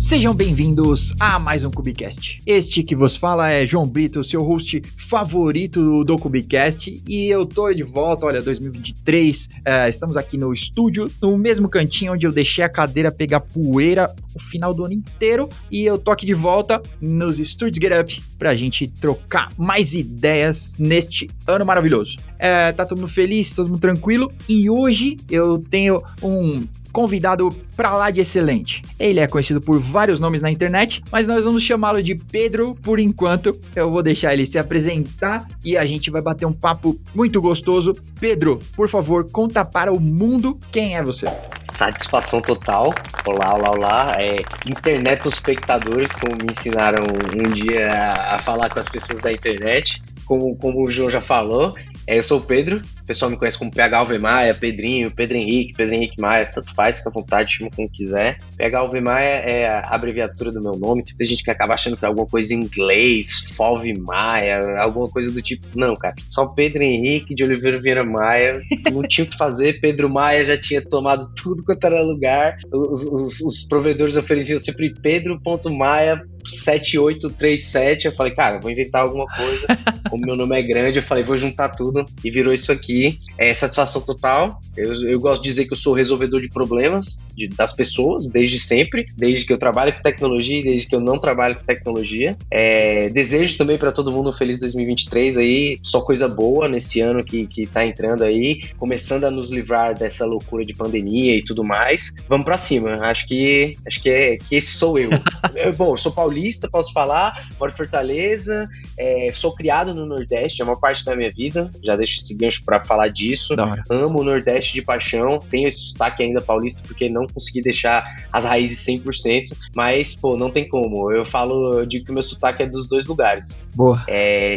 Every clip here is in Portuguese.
Sejam bem-vindos a mais um Cubicast. Este que vos fala é João Brito, seu host favorito do Cubicast, e eu tô de volta, olha, 2023, estamos aqui no estúdio, no mesmo cantinho onde eu deixei a cadeira pegar poeira o final do ano inteiro, e eu tô aqui de volta nos estúdios Get Up pra gente trocar mais ideias neste ano maravilhoso. Tá todo mundo feliz, todo mundo tranquilo, e hoje eu tenho um convidado pra lá de excelente. Ele é conhecido por vários nomes na internet, mas nós vamos chamá-lo de Pedro por enquanto. Eu vou deixar ele se apresentar e a gente vai bater um papo muito gostoso. Pedro, por favor, conta para o mundo quem é você. Satisfação total. Olá. Internet os espectadores, como me ensinaram um dia a falar com as pessoas da internet. Como o João já falou, eu sou o Pedro, o pessoal me conhece como PH Alvemaia, Pedrinho, Pedro Henrique Maia, tanto faz, fica à vontade, chama como quiser. PH Alvemaia é a abreviatura do meu nome, tem gente que acaba achando que é alguma coisa em inglês, Fove Maia, alguma coisa do tipo. Não, cara, só Pedro Henrique de Oliveira Vieira Maia, não tinha o que fazer, Pedro Maia já tinha tomado tudo quanto era lugar, os provedores ofereciam sempre Pedro.maia 7837, eu falei, cara, vou inventar alguma coisa, como meu nome é grande, eu falei, vou juntar tudo, e virou isso aqui. Satisfação total. Eu gosto de dizer que eu sou resolvedor de problemas das pessoas, desde sempre, desde que eu trabalho com tecnologia e desde que eu não trabalho com tecnologia. Desejo também para todo mundo um feliz 2023 aí, só coisa boa nesse ano que tá entrando aí, começando a nos livrar dessa loucura de pandemia e tudo mais. Vamos pra cima, acho que esse sou eu. Bom, eu sou paulista, posso falar, moro em Fortaleza, sou criado no Nordeste, é uma parte da minha vida, já deixo esse gancho pra falar disso. Amo o Nordeste de paixão, tenho esse sotaque ainda paulista porque não consegui deixar as raízes 100%, mas, pô, não tem como, eu digo que o meu sotaque é dos dois lugares. Boa.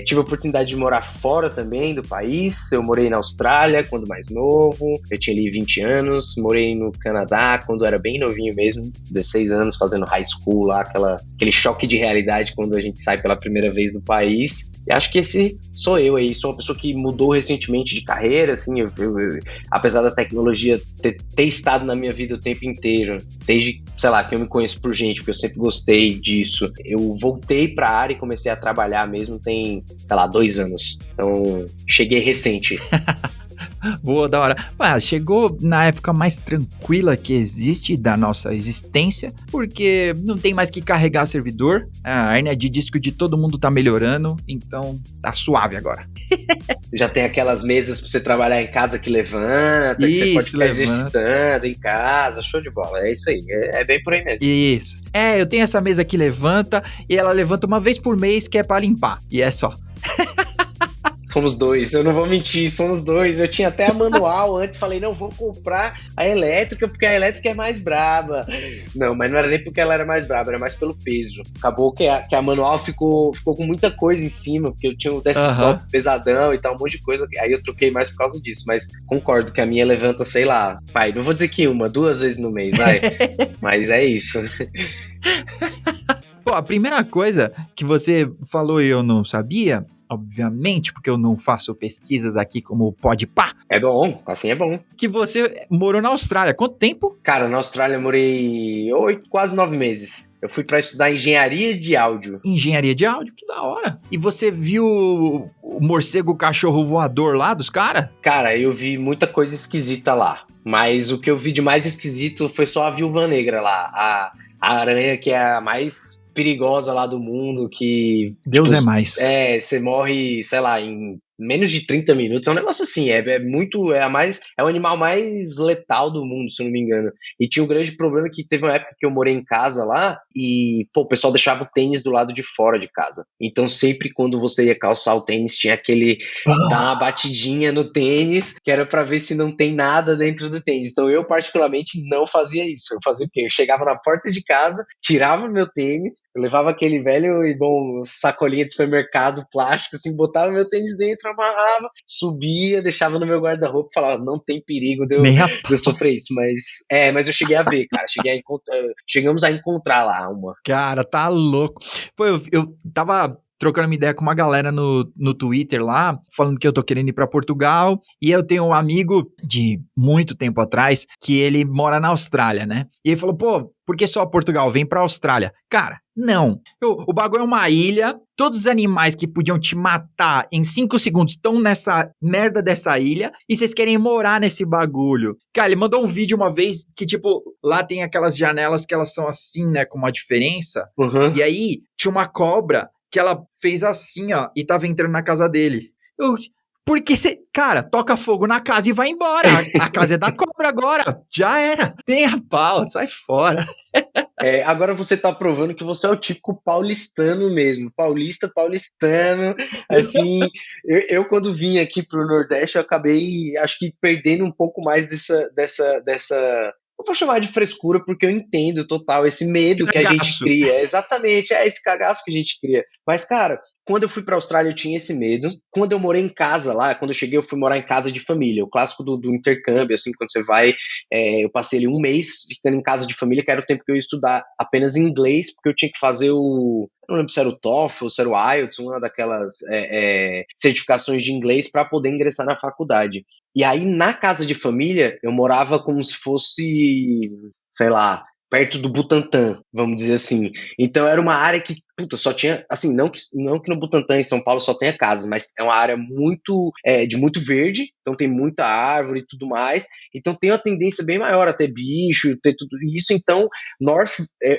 Tive a oportunidade de morar fora também do país, eu morei na Austrália quando mais novo, eu tinha ali 20 anos, morei no Canadá quando era bem novinho mesmo, 16 anos, fazendo high school lá, aquele choque de realidade quando a gente sai pela primeira vez do país. E acho que esse sou eu aí, sou uma pessoa que mudou recentemente de carreira, assim, apesar da tecnologia ter estado na minha vida o tempo inteiro, desde, sei lá, que eu me conheço por gente, porque eu sempre gostei disso. Eu voltei pra área e comecei a trabalhar mesmo tem, sei lá, 2 anos. Então, cheguei recente. Boa, da hora. Chegou na época mais tranquila que existe da nossa existência, porque não tem mais que carregar servidor, a hernia de disco de todo mundo tá melhorando, então tá suave agora. Já tem aquelas mesas pra você trabalhar em casa que levanta, que você pode ficar exercitando em casa, show de bola, é isso aí, é bem por aí mesmo. Isso, eu tenho essa mesa que levanta, e ela levanta uma vez por mês, que é pra limpar, e é só. Somos dois, eu não vou mentir, somos dois. Eu tinha até a manual antes, falei, não, vou comprar a elétrica, porque a elétrica é mais braba. Não, mas não era nem porque ela era mais braba, era mais pelo peso. Acabou que a manual ficou com muita coisa em cima, porque eu tinha um desktop pesadão e tal, um monte de coisa. Aí eu troquei mais por causa disso, mas concordo que a minha levanta, sei lá, pai, não vou dizer que 1, 2 vezes no mês, vai. Mas é isso. Pô, a primeira coisa que você falou e eu não sabia, obviamente, porque eu não faço pesquisas aqui como Podpah. É bom, assim é bom. Que você morou na Austrália. Quanto tempo? Cara, na Austrália eu morei 8, quase 9 meses. Eu fui pra estudar engenharia de áudio. Engenharia de áudio? Que da hora. E você viu o morcego cachorro voador lá dos caras? Cara, eu vi muita coisa esquisita lá. Mas o que eu vi de mais esquisito foi só a viúva negra lá. A aranha que é a mais perigosa lá do mundo, que... Deus é mais. Você morre, sei lá, em menos de 30 minutos, é um negócio assim, é o animal mais letal do mundo, se eu não me engano. E tinha um grande problema que teve uma época que eu morei em casa lá e, o pessoal deixava o tênis do lado de fora de casa. Então sempre quando você ia calçar o tênis, tinha aquele dar uma batidinha no tênis, que era pra ver se não tem nada dentro do tênis. Então eu particularmente não fazia isso. Eu fazia o quê? Eu chegava na porta de casa, tirava meu tênis, eu levava aquele velho e bom sacolinha de supermercado plástico, assim, botava meu tênis dentro, amarrava, subia, deixava no meu guarda-roupa, falava, não tem perigo de eu sofrer isso, mas eu cheguei a ver, cara, chegamos a encontrar lá uma. Cara, tá louco. Pô, eu tava trocando uma ideia com uma galera no Twitter lá, falando que eu tô querendo ir pra Portugal, e eu tenho um amigo de muito tempo atrás, que ele mora na Austrália, né? E ele falou, pô, por que só Portugal? Vem pra Austrália. Cara, não. O bagulho é uma ilha, todos os animais que podiam te matar em 5 segundos estão nessa merda dessa ilha, e vocês querem morar nesse bagulho. Cara, ele mandou um vídeo uma vez que, tipo, lá tem aquelas janelas que elas são assim, né, com uma diferença, e aí tinha uma cobra que ela fez assim, ó, e tava entrando na casa dele. Porque você, cara, toca fogo na casa e vai embora. A casa é da cobra agora. Já era. Nem a pau, sai fora. Agora você tá provando que você é o típico paulistano mesmo. Paulistano. Assim, eu quando vim aqui pro Nordeste, eu acabei, acho que perdendo um pouco mais dessa. Eu vou chamar de frescura porque eu entendo total esse medo que a gente cria. Exatamente, é esse cagaço que a gente cria. Mas, cara, quando eu fui pra Austrália, eu tinha esse medo. Quando eu morei em casa lá, quando eu cheguei, eu fui morar em casa de família. O clássico do intercâmbio, assim, quando você vai. Eu passei ali um mês ficando em casa de família, que era o tempo que eu ia estudar apenas inglês, porque eu tinha que fazer o. Eu não lembro se era o TOEFL, se era o IELTS, uma daquelas certificações de inglês para poder ingressar na faculdade. E aí, na casa de família, eu morava como se fosse, sei lá, perto do Butantã, vamos dizer assim. Então era uma área que, puta, só tinha, assim, não que no Butantã, em São Paulo, só tenha casas, mas é uma área de muito verde, então tem muita árvore e tudo mais, então tem uma tendência bem maior a ter bicho, ter tudo isso. Então,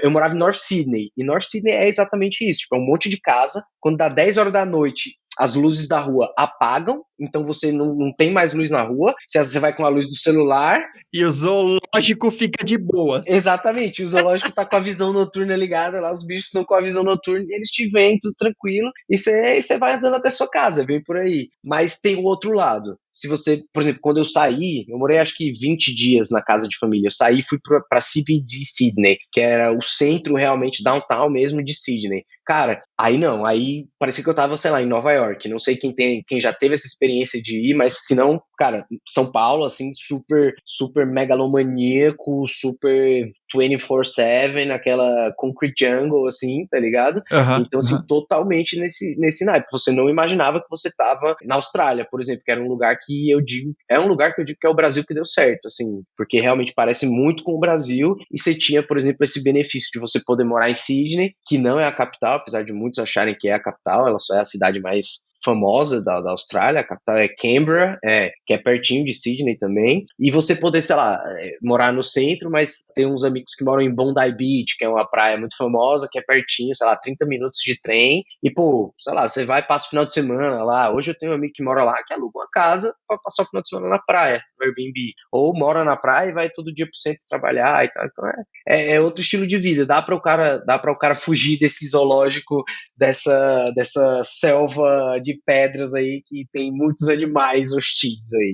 eu morava em North Sydney, e North Sydney é exatamente isso, tipo, é um monte de casa, quando dá 10 horas da noite, as luzes da rua apagam, então você não tem mais luz na rua, você vai com a luz do celular. E o zoológico fica de boas. Exatamente, o zoológico tá com a visão noturna ligada lá, os bichos estão com a visão noturna e eles te veem tudo tranquilo, e você vai andando até sua casa, vem por aí. Mas tem o outro lado. Se você, por exemplo, quando eu saí, eu morei acho que 20 dias na casa de família, eu saí e fui pra CBD Sydney, que era o centro realmente, downtown mesmo de Sydney. Cara, aí parecia que eu tava, sei lá, em Nova York. Não sei quem já teve essa experiência de ir, mas se não, cara, São Paulo, assim, super, super megalomaníaco, super 24/7, aquela concrete jungle, assim, tá ligado? Então, assim, totalmente nesse naipe. Você não imaginava que você tava na Austrália, por exemplo, que era um lugar que eu digo que é o Brasil que deu certo, assim, porque realmente parece muito com o Brasil, e você tinha, por exemplo, esse benefício de você poder morar em Sydney, que não é a capital, apesar de muitos acharem que é a capital, ela só é a cidade mais famosa da Austrália, a capital é Canberra, que é pertinho de Sydney também, e você poder, sei lá, morar no centro, mas tem uns amigos que moram em Bondi Beach, que é uma praia muito famosa, que é pertinho, sei lá, 30 minutos de trem, e pô, sei lá, você vai, passa o final de semana lá. Hoje eu tenho um amigo que mora lá, que aluga uma casa pra passar o final de semana na praia, no Airbnb, ou mora na praia e vai todo dia pro centro trabalhar e tal. Então é outro estilo de vida, dá para o cara fugir desse zoológico, dessa selva de pedras aí que tem muitos animais hostis aí.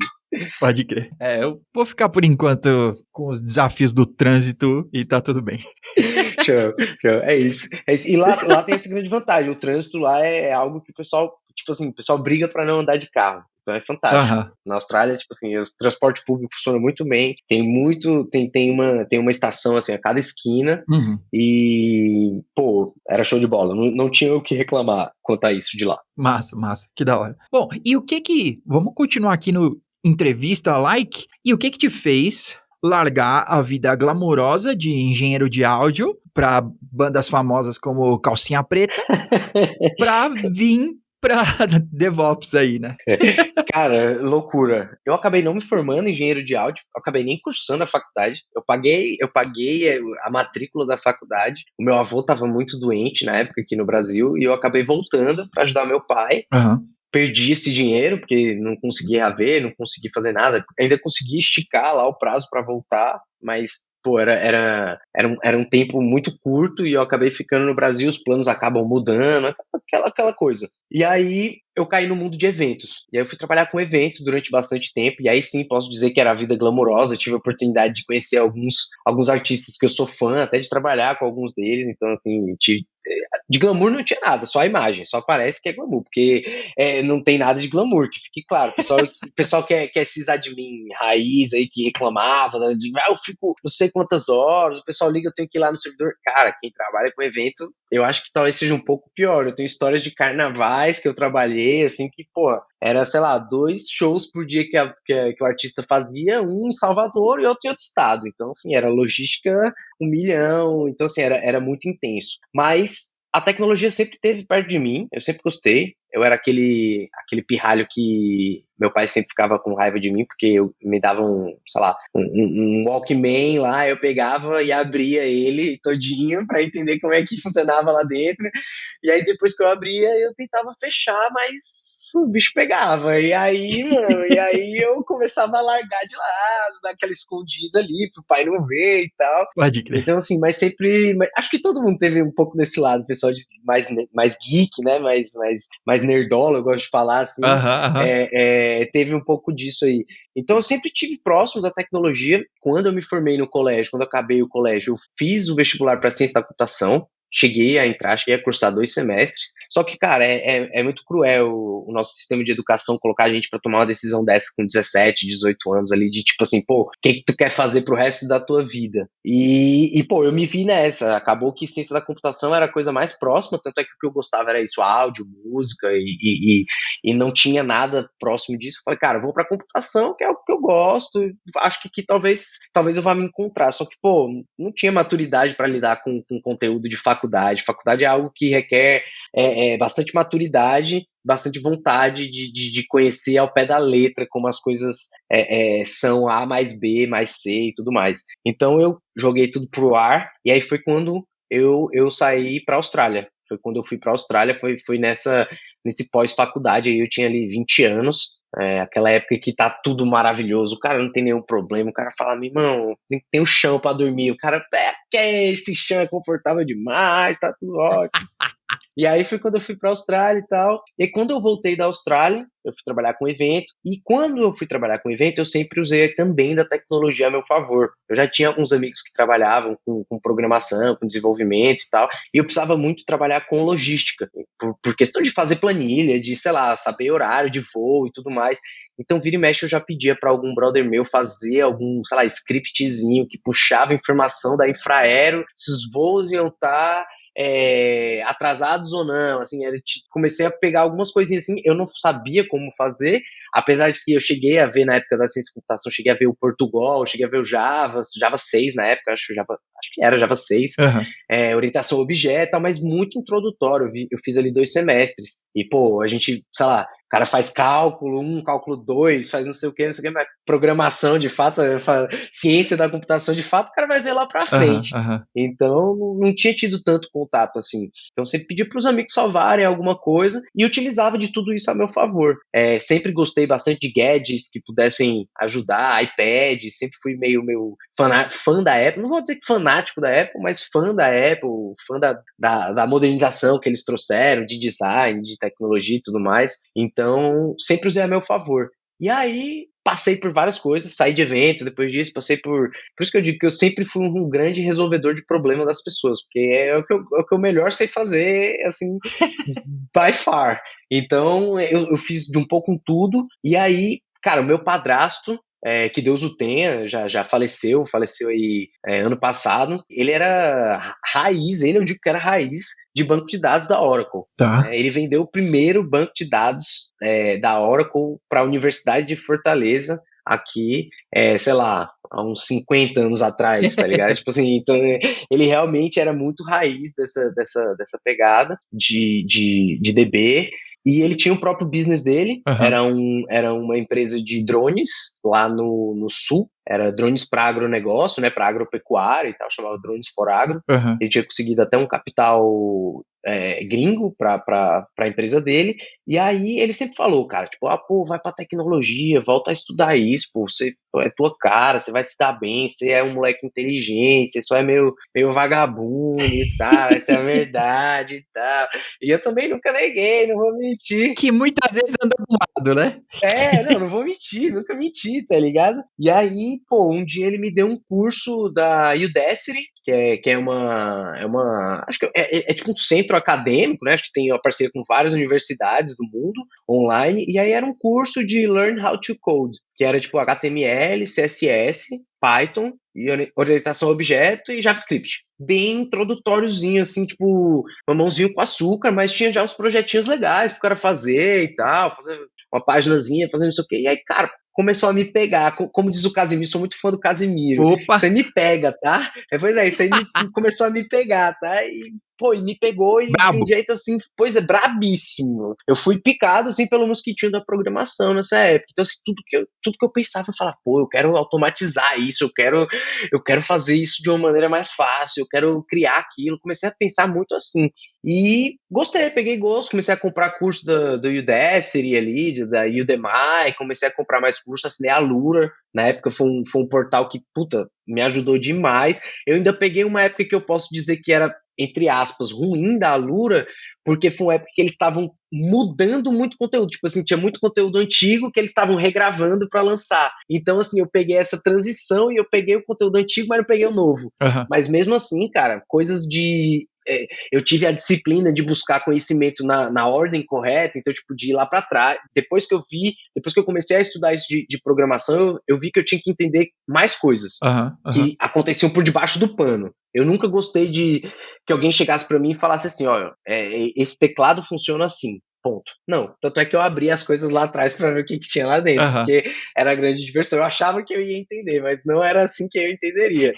Pode crer. Eu vou ficar por enquanto com os desafios do trânsito e tá tudo bem. Show. É isso. E lá tem essa grande vantagem. O trânsito lá é algo que o pessoal, tipo assim, o pessoal briga para não andar de carro. Então é fantástico. Na Austrália, tipo assim, o transporte público funciona muito bem. Tem uma estação assim a cada esquina. E, pô, era show de bola. Não tinha o que reclamar quanto a isso de lá. Massa. Que da hora. Bom, e vamos continuar aqui no entrevista like. E o que te fez largar a vida glamourosa de engenheiro de áudio pra bandas famosas como Calcinha Preta pra vir pra DevOps aí, né? Cara, loucura. Eu acabei não me formando em engenheiro de áudio, eu acabei nem cursando a faculdade. Eu paguei a matrícula da faculdade. O meu avô estava muito doente na época aqui no Brasil e eu acabei voltando para ajudar meu pai. Perdi esse dinheiro porque não consegui reaver, não consegui fazer nada. Ainda consegui esticar lá o prazo para voltar, mas pô, era um tempo muito curto e eu acabei ficando no Brasil, os planos acabam mudando, aquela coisa. E aí eu caí no mundo de eventos. E aí eu fui trabalhar com eventos durante bastante tempo, e aí sim posso dizer que era a vida glamourosa. Eu tive a oportunidade de conhecer alguns artistas que eu sou fã, até de trabalhar com alguns deles. Então, assim, De glamour não tinha nada, só a imagem, só parece que é glamour, porque não tem nada de glamour, que fique claro. O pessoal quer esses admin raiz aí que reclamava, né, eu fico não sei quantas horas, o pessoal liga, eu tenho que ir lá no servidor. Cara, quem trabalha com evento, eu acho que talvez seja um pouco pior. Eu tenho histórias de carnavais que eu trabalhei, assim, que, pô, era, sei lá, 2 shows por dia que o artista fazia, um em Salvador e outro em outro estado. Então, assim, era logística 1 milhão, então, assim, era muito intenso. Mas a tecnologia sempre esteve perto de mim, eu sempre gostei. Eu era aquele pirralho que meu pai sempre ficava com raiva de mim, porque eu me dava sei lá, um Walkman lá, eu pegava e abria ele todinho para entender como é que funcionava lá dentro. E aí depois que eu abria, eu tentava fechar, mas o bicho pegava. E aí, mano, eu começava a largar de lado, dar aquela escondida ali pro pai não ver e tal. Pode crer. Então, assim, mas sempre. Acho que todo mundo teve um pouco desse lado, pessoal mais geek, né? Mais nerdola, eu gosto de falar assim. Aham. Teve um pouco disso aí. Então, eu sempre tive próximo da tecnologia. Quando eu me formei no colégio, quando eu acabei o colégio, eu fiz o vestibular para ciência da computação. Cheguei a cursar 2 semestres. Só que, cara, é muito cruel o nosso sistema de educação colocar a gente para tomar uma decisão dessa com 17, 18 anos ali, de tipo assim, pô, o que tu quer fazer pro resto da tua vida? Pô, eu me vi nessa. Acabou que ciência da computação era a coisa mais próxima, tanto é que o que eu gostava era isso, áudio, música, e não tinha nada próximo disso. Eu falei, cara, eu vou pra computação, que é o que eu gosto, acho que talvez eu vá me encontrar. Só que, pô, não tinha maturidade para lidar com conteúdo de faculdade. Faculdade é algo que requer bastante maturidade, bastante vontade de conhecer ao pé da letra como as coisas são A mais B mais C e tudo mais. Então eu joguei tudo pro ar, e aí foi quando eu saí para a Austrália. Foi quando eu fui para a Austrália, foi nesse pós-faculdade, aí eu tinha ali 20 anos, aquela época que tá tudo maravilhoso, o cara não tem nenhum problema, o cara fala, meu irmão, tem um chão para dormir, o cara, que esse chão é confortável demais, tá tudo ótimo. E aí foi quando eu fui para a Austrália e tal. E aí, quando eu voltei da Austrália, eu fui trabalhar com evento. E quando eu fui trabalhar com evento, eu sempre usei também da tecnologia a meu favor. Eu já tinha alguns amigos que trabalhavam com programação, com desenvolvimento e tal. E eu precisava muito trabalhar com logística, por questão de fazer planilha, de, sei lá, saber horário de voo e tudo mais. Então, vira e mexe, eu já pedia para algum brother meu fazer algum, sei lá, scriptzinho que puxava informação da Infraero, se os voos iam estar atrasados ou não, assim, comecei a pegar algumas coisinhas assim, eu não sabia como fazer, apesar de que eu cheguei a ver na época da ciência de computação, cheguei a ver o Portugal, cheguei a ver o Java 6 na época, acho que era Java 6, orientação a objeto, mas muito introdutório, eu fiz ali 2 semestres, e pô, a gente, sei lá, o cara faz cálculo 1, cálculo 2, faz não sei o que, mas programação de fato, ciência da computação de fato, o cara vai ver lá pra frente. Então, não tinha tido tanto contato assim. Então, sempre pedia para os amigos salvarem alguma coisa e utilizava de tudo isso a meu favor. Sempre gostei bastante de gadgets que pudessem ajudar, iPad, sempre fui meio fã da Apple. Não vou dizer que fanático da Apple, mas fã da Apple, fã da modernização que eles trouxeram, de design, de tecnologia e tudo mais. Então, sempre usei a meu favor. E aí, passei por várias coisas, saí de eventos depois disso, passei por isso que eu digo que eu sempre fui um grande resolvedor de problema das pessoas, porque é o que eu melhor sei fazer, assim, by far. Então, eu fiz de um pouco com tudo, e aí, cara, o meu padrasto, que Deus o tenha, já faleceu aí ano passado, ele era raiz, eu digo que era raiz de banco de dados da Oracle. Tá. Ele vendeu o primeiro banco de dados da Oracle para a Universidade de Fortaleza, aqui, sei lá, há uns 50 anos atrás, tá ligado? Tipo assim, então ele realmente era muito raiz dessa pegada de DB, e ele tinha o próprio business dele, era uma empresa de drones lá no sul, era drones para agronegócio, né, para agropecuária e tal, chamava Drones for Agro. Ele tinha conseguido até um capital gringo para a empresa dele, e aí ele sempre falou, cara, tipo, pô, vai pra tecnologia, volta a estudar isso, pô, você é tua cara, você vai se dar bem, você é um moleque inteligente, você só é meio vagabundo e tal, essa é a verdade e tal, e eu também nunca neguei, não vou mentir. Que muitas vezes anda do lado, né? Não vou mentir, nunca menti, tá ligado? E aí aí, pô, um dia ele me deu um curso da Udacity, que é acho que é tipo um centro acadêmico, né? Acho que tem uma parceria com várias universidades do mundo online, e aí era um curso de Learn How to Code, que era tipo HTML, CSS, Python, e orientação a objeto e JavaScript. Bem introdutóriozinho, assim, tipo, mamãozinho com açúcar, mas tinha já uns projetinhos legais pro cara fazer e tal, fazer uma paginazinha, fazendo não sei o quê. E aí, cara, começou a me pegar. Como diz o Casimiro, sou muito fã do Casimiro. Opa! Isso aí me pega, tá? Pois é, isso aí começou a me pegar, tá? E, pô, e me pegou e de Brabo! um jeito assim, pois é, brabíssimo. Eu fui picado, assim, pelo mosquitinho da programação nessa época. Então, assim, tudo que eu pensava, eu falava, pô, eu quero automatizar isso, eu quero fazer isso de uma maneira mais fácil, eu quero criar aquilo. Comecei a pensar muito assim. E gostei, peguei gosto, comecei a comprar curso do Udacity ali, da Udemy, comecei a comprar mais cursos, assinei a Lura. Na época foi um portal que, puta, me ajudou demais. Eu ainda peguei uma época que eu posso dizer que era, entre aspas, ruim da Alura, porque foi uma época que eles estavam mudando muito conteúdo. Tipo assim, tinha muito conteúdo antigo que eles estavam regravando para lançar. Então, assim, eu peguei essa transição e eu peguei o conteúdo antigo, mas eu peguei o novo. Uhum. Mas mesmo assim, cara, coisas de eu tive a disciplina de buscar conhecimento na ordem correta, então, tipo, de ir lá para trás. Depois que eu comecei a estudar isso de programação, eu vi que eu tinha que entender mais coisas que aconteciam por debaixo do pano. Eu nunca gostei de que alguém chegasse para mim e falasse assim, olha, esse teclado funciona assim. Ponto. Não, tanto é que eu abri as coisas lá atrás para ver o que tinha lá dentro, porque era a grande diversão. Eu achava que eu ia entender, mas não era assim que eu entenderia.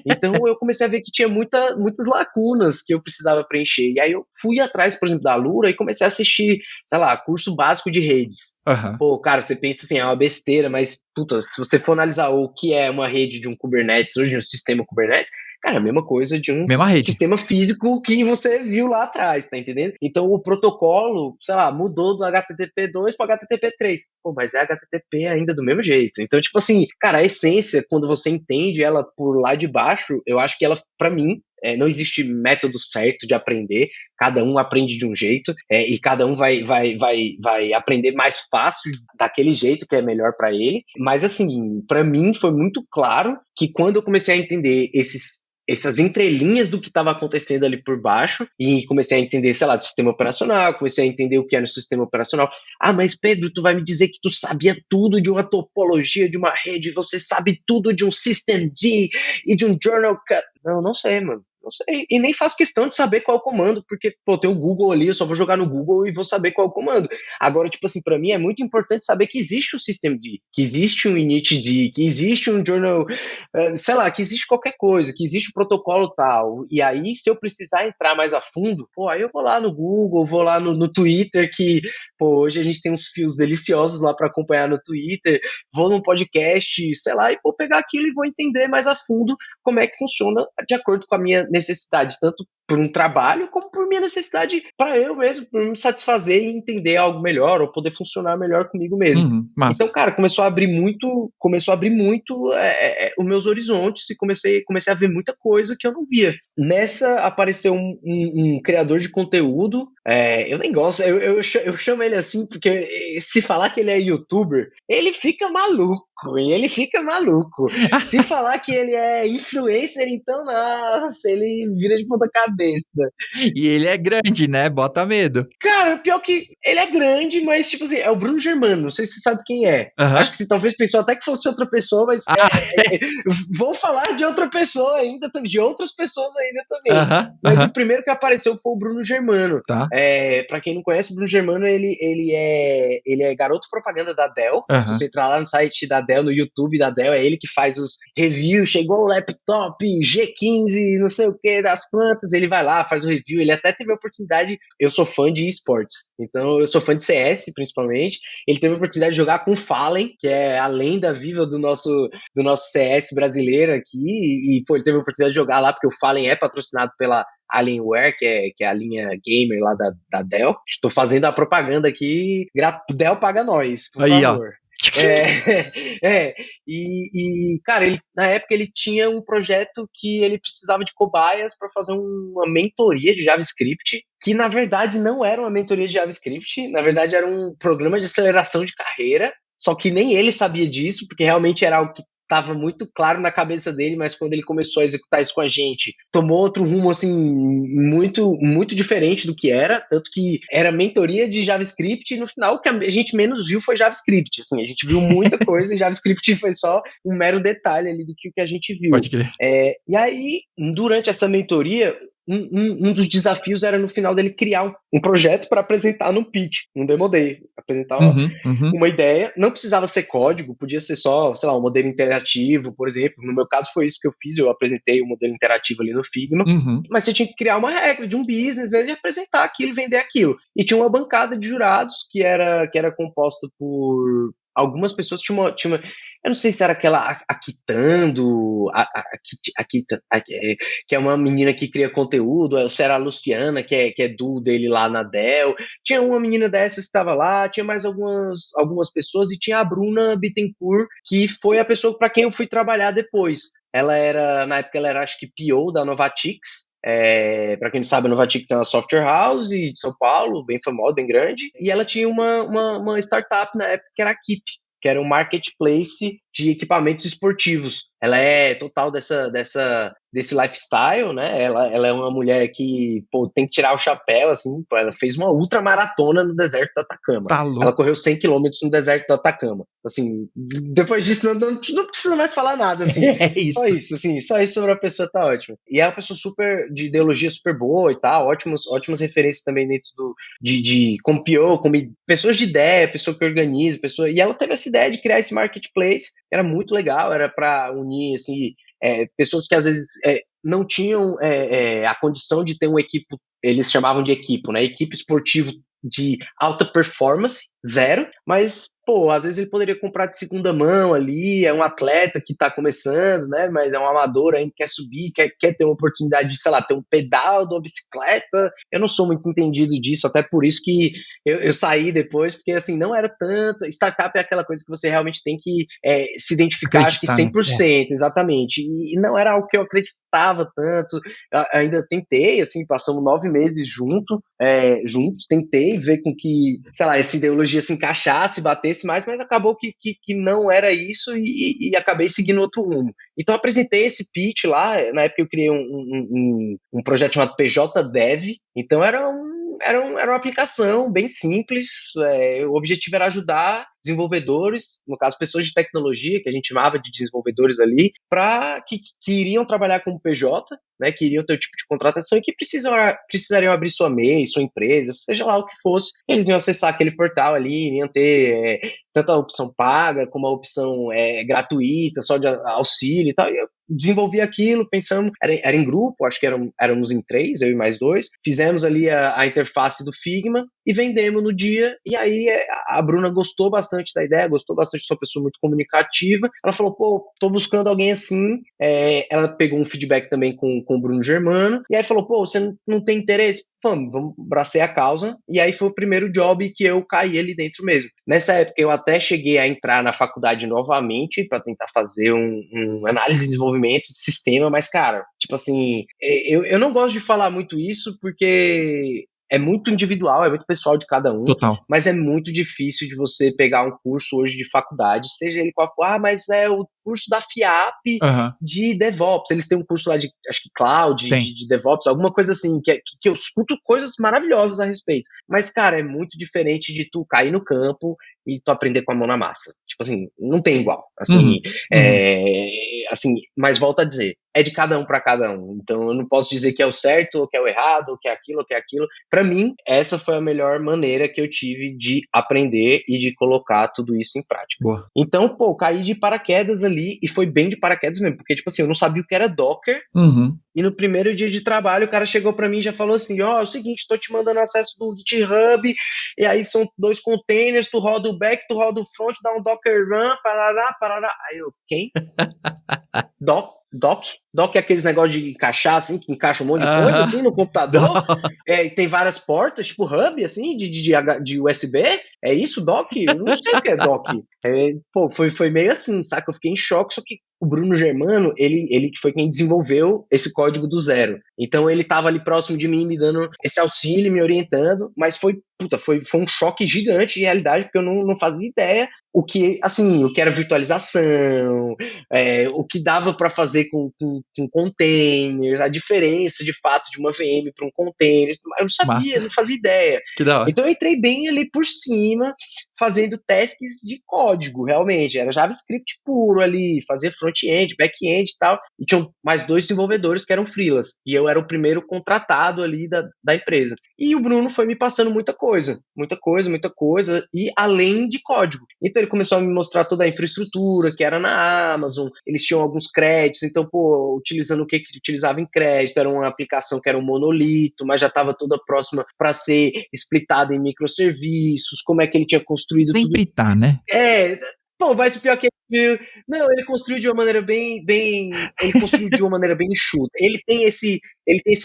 Então eu comecei a ver que tinha muitas lacunas que eu precisava preencher. E aí eu fui atrás, por exemplo, da Lura e comecei a assistir, sei lá, curso básico de redes. Pô, cara, você pensa assim, é uma besteira, mas, puta, se você for analisar o que é uma rede de um Kubernetes, hoje de um sistema Kubernetes, cara, é a mesma coisa de um sistema físico que você viu lá atrás, tá entendendo? Então o protocolo, sei lá, mudou do HTTP2 para HTTP3. Pô, mas é HTTP ainda do mesmo jeito. Então, tipo assim, cara, a essência, quando você entende ela por lá de baixo, eu acho que ela, pra mim, não existe método certo de aprender, cada um aprende de um jeito, e cada um vai aprender mais fácil daquele jeito que é melhor para ele. Mas assim, para mim foi muito claro que quando eu comecei a entender essas entrelinhas do que estava acontecendo ali por baixo, e comecei a entender, sei lá, do sistema operacional, comecei a entender o que era o sistema operacional. Ah, mas Pedro, tu vai me dizer que tu sabia tudo de uma topologia, de uma rede, você sabe tudo de um systemd e de um journal cut. Não sei, mano. Não sei. E nem faço questão de saber qual é o comando, porque, pô, tem o Google ali, eu só vou jogar no Google e vou saber qual é o comando. Agora, tipo assim, pra mim é muito importante saber que existe um systemd, que existe um initd, que existe um journal, sei lá, que existe qualquer coisa, que existe um protocolo tal. E aí, se eu precisar entrar mais a fundo, pô, aí eu vou lá no Google, vou lá no Twitter, que, pô, hoje a gente tem uns fios deliciosos lá pra acompanhar no Twitter, vou num podcast, sei lá, e vou pegar aquilo e vou entender mais a fundo como é que funciona de acordo com a minha necessidade, tanto por um trabalho, como por minha necessidade para eu mesmo, por me satisfazer e entender algo melhor, ou poder funcionar melhor comigo mesmo. Então, cara, começou a abrir muito os meus horizontes e comecei a ver muita coisa que eu não via. Nessa apareceu um criador de conteúdo, eu nem gosto, eu chamo ele assim porque se falar que ele é youtuber, ele fica maluco. Se falar que ele é influencer, então, nossa, ele vira de ponta cabeça. E ele é grande, né? Bota medo. Cara, pior que ele é grande, mas, tipo assim, é o Bruno Germano, não sei se você sabe quem é. Acho que talvez pensou até que fosse outra pessoa, mas vou falar de outra pessoa ainda, de outras pessoas ainda também. Mas o primeiro que apareceu foi o Bruno Germano. Tá. Pra quem não conhece, o Bruno Germano, ele é garoto propaganda da Dell. Se você entrar lá no site da Dell, no YouTube da Dell, é ele que faz os reviews, chegou o laptop G15, não sei o que, das quantas, ele vai lá, faz o review, ele até teve a oportunidade, eu sou fã de esportes, então eu sou fã de CS, principalmente, ele teve a oportunidade de jogar com o Fallen, que é a lenda viva do nosso CS brasileiro aqui, e pô, ele teve a oportunidade de jogar lá, porque o Fallen é patrocinado pela Alienware, que é a linha gamer lá da Dell. Estou fazendo a propaganda aqui, Dell paga nós, por favor. Cara, na época ele tinha um projeto que ele precisava de cobaias para fazer uma mentoria de JavaScript, que na verdade não era uma mentoria de JavaScript, na verdade era um programa de aceleração de carreira, só que nem ele sabia disso, porque realmente era algo que estava muito claro na cabeça dele, mas quando ele começou a executar isso com a gente, tomou outro rumo, assim, muito, muito diferente do que era, tanto que era mentoria de JavaScript e no final o que a gente menos viu foi JavaScript, assim, a gente viu muita coisa e JavaScript foi só um mero detalhe ali do que a gente viu. Pode crer. E aí, durante essa mentoria, um dos desafios era no final dele criar um projeto para apresentar no pitch, um demo day, apresentar uma ideia, não precisava ser código, podia ser só, sei lá, um modelo interativo, por exemplo, no meu caso foi isso que eu fiz, eu apresentei o modelo interativo ali no Figma, mas você tinha que criar uma regra de um business, mesmo, e apresentar aquilo, vender aquilo, e tinha uma bancada de jurados que era composta por algumas pessoas, tinha uma eu não sei se era aquela Akitando, que é uma menina que cria conteúdo, ou se era a Luciana, que é do dele lá na Dell. Tinha uma menina dessas que estava lá, tinha mais algumas pessoas, e tinha a Bruna Bittencourt, que foi a pessoa para quem eu fui trabalhar depois. Na época ela era, acho que, PO da Novatix. Para quem não sabe, a Novatix é uma software house de São Paulo, bem famosa, bem grande, e ela tinha uma startup na época que era a Keep, que era um marketplace de equipamentos esportivos. Ela é total desse lifestyle, né? Ela é uma mulher que, pô, tem que tirar o chapéu, assim, ela fez uma ultramaratona no deserto do Atacama. Tá louco. Ela correu 100 quilômetros no deserto do Atacama. Assim, depois disso, não precisa mais falar nada, assim. É isso. Só isso sobre a pessoa tá ótimo. E é uma pessoa de ideologia super boa e tal, ótimas referências também dentro como PO, como pessoas de ideia, pessoa que organiza, e ela teve essa ideia de criar esse marketplace, era muito legal, era para unir, assim, pessoas que às vezes não tinham a condição de ter uma equipe, eles chamavam de equipe, né? Equipe esportiva de alta performance, zero, mas, pô, às vezes ele poderia comprar de segunda mão ali, é um atleta que tá começando, né, mas é um amador ainda, quer subir, quer ter uma oportunidade de, sei lá, ter um pedal de uma bicicleta. Eu não sou muito entendido disso, até por isso que eu saí depois, porque, assim, não era tanto, startup é aquela coisa que você realmente tem que se identificar, acho que 100%, exatamente, e não era algo que eu acreditava tanto. Eu ainda tentei, assim, passamos 9 meses juntos, tentei ver com que, sei lá, essa ideologia se encaixasse, batesse mais, mas acabou que não era isso e acabei seguindo outro rumo. Então apresentei esse pitch lá, na época eu criei um projeto chamado PJ Dev, então era uma aplicação bem simples, o objetivo era ajudar desenvolvedores, no caso pessoas de tecnologia, que a gente chamava de desenvolvedores ali, que iriam trabalhar como PJ, né, que iriam ter o tipo de contratação e que precisariam abrir sua MEI, sua empresa, seja lá o que fosse, eles iam acessar aquele portal ali, iriam ter tanto a opção paga como a opção gratuita, só de auxílio e tal, e eu desenvolvi aquilo, pensamos, era em grupo, acho que éramos em 3, eu e mais 2, fizemos ali a interface do Figma e vendemos no dia, e aí a Bruna gostou bastante da ideia, gostou bastante, sou uma pessoa muito comunicativa, ela falou, pô, tô buscando alguém assim, ela pegou um feedback também com o Bruno Germano, e aí falou, pô, você não tem interesse? Vamos abracei a causa, e aí foi o primeiro job que eu caí ali dentro mesmo. Nessa época eu até cheguei a entrar na faculdade novamente para tentar fazer um análise de desenvolvimento de sistema, mas cara, tipo assim, eu não gosto de falar muito isso porque é muito individual, é muito pessoal de cada um. Total. Mas é muito difícil de você pegar um curso hoje de faculdade, seja ele qual for, mas é o curso da FIAP de DevOps. Eles têm um curso lá de, acho que Cloud, de DevOps, alguma coisa assim, que eu escuto coisas maravilhosas a respeito. Mas, cara, é muito diferente de tu cair no campo e tu aprender com a mão na massa. Tipo assim, não tem igual. Assim, assim, mas volto a dizer, é de cada um para cada um. Então eu não posso dizer que é o certo, ou que é o errado, ou que é aquilo, ou que é aquilo. Para mim, essa foi a melhor maneira que eu tive de aprender e de colocar tudo isso em prática. Boa. Então, pô, caí de paraquedas ali, e foi bem de paraquedas mesmo, porque, tipo assim, eu não sabia o que era Docker, e no primeiro dia de trabalho o cara chegou para mim e já falou assim, é o seguinte, tô te mandando acesso do GitHub, e aí são 2 containers, tu roda o back, tu roda o front, dá um Docker run, parará. Aí eu, quem? Doc é aqueles negócios de encaixar, assim, que encaixa um monte de coisa, assim, no computador. E tem várias portas, tipo hub, assim, de USB. É isso, Doc? Eu não sei o que é Doc. Pô, foi meio assim, saca? Eu fiquei em choque, só que o Bruno Germano, ele que foi quem desenvolveu esse código do zero. Então ele tava ali próximo de mim, me dando esse auxílio, me orientando, mas foi um choque gigante de realidade, porque eu não fazia ideia o que era virtualização, o que dava para fazer com containers, a diferença de fato de uma VM para um container. Eu não sabia, Massa. não fazia ideia. Que da hora. Então eu entrei bem ali por cima, fazendo tasks de código, realmente. Era JavaScript puro ali, fazer front-end, back-end e tal. E tinham mais 2 desenvolvedores que eram freelas. E eu era o primeiro contratado ali da empresa. E o Bruno foi me passando muita coisa. E além de código. Então ele começou a me mostrar toda a infraestrutura que era na Amazon. Eles tinham alguns créditos. Então, utilizando o que utilizava em crédito. Era uma aplicação que era um monolito, mas já estava toda próxima para ser splitada em microserviços. Como é que ele tinha construído Sempre tudo. tá, né? Mas o pior que ele construiu de uma maneira ele construiu de uma maneira bem enxuta. Ele tem esse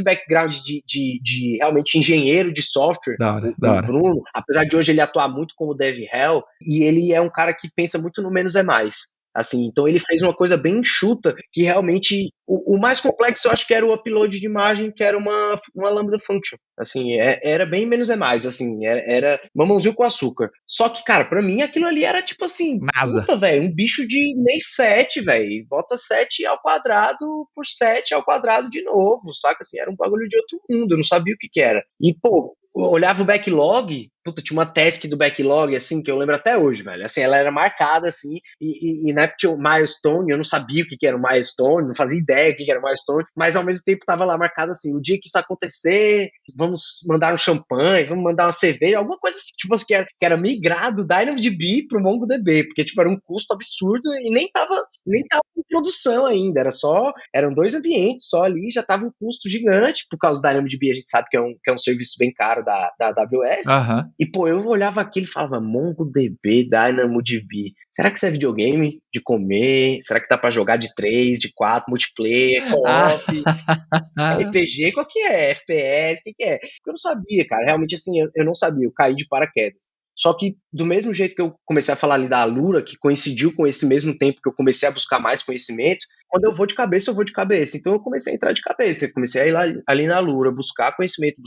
background de realmente engenheiro de software, Da hora, da o hora. Bruno, apesar de hoje ele atuar muito como dev hell, e ele é um cara que pensa muito no menos é mais. Assim, então ele fez uma coisa bem enxuta, que realmente o mais complexo eu acho que era o upload de imagem, que era uma Lambda Function. Assim, era bem menos é mais, assim, era mamãozinho com açúcar. Só que, cara, pra mim aquilo ali era tipo assim, NASA. puta, velho, um bicho de nem 7, velho. Bota 7 ao quadrado por 7 ao quadrado de novo, saca? Assim, era um bagulho de outro mundo, eu não sabia o que era. E, eu olhava o backlog, tinha uma task do backlog, assim, que eu lembro até hoje, velho. Assim, ela era marcada, assim, e na época tinha o milestone, eu não sabia o que era o milestone, não fazia ideia o que era o milestone, mas ao mesmo tempo tava lá marcado assim, o dia que isso acontecer, vamos mandar um champanhe, vamos mandar uma cerveja, alguma coisa assim, tipo assim, que era migrar do DynamoDB pro MongoDB, porque, tipo, era um custo absurdo e nem tava em produção ainda, eram 2 ambientes só ali, já tava um custo gigante, por causa do DynamoDB, a gente sabe que é um serviço bem caro da AWS. E, eu olhava aquilo e falava, MongoDB, DynamoDB, será que isso é videogame de comer? Será que dá pra jogar de 3, de 4, multiplayer, co-op, RPG? Qual que é? FPS? O que é? Eu não sabia, cara. Realmente, assim, eu não sabia. Eu caí de paraquedas. Só que, do mesmo jeito que eu comecei a falar ali da Alura, que coincidiu com esse mesmo tempo que eu comecei a buscar mais conhecimento, quando eu vou de cabeça, eu vou de cabeça. Então eu comecei a entrar de cabeça, eu comecei a ir lá, ali na Alura, buscar conhecimento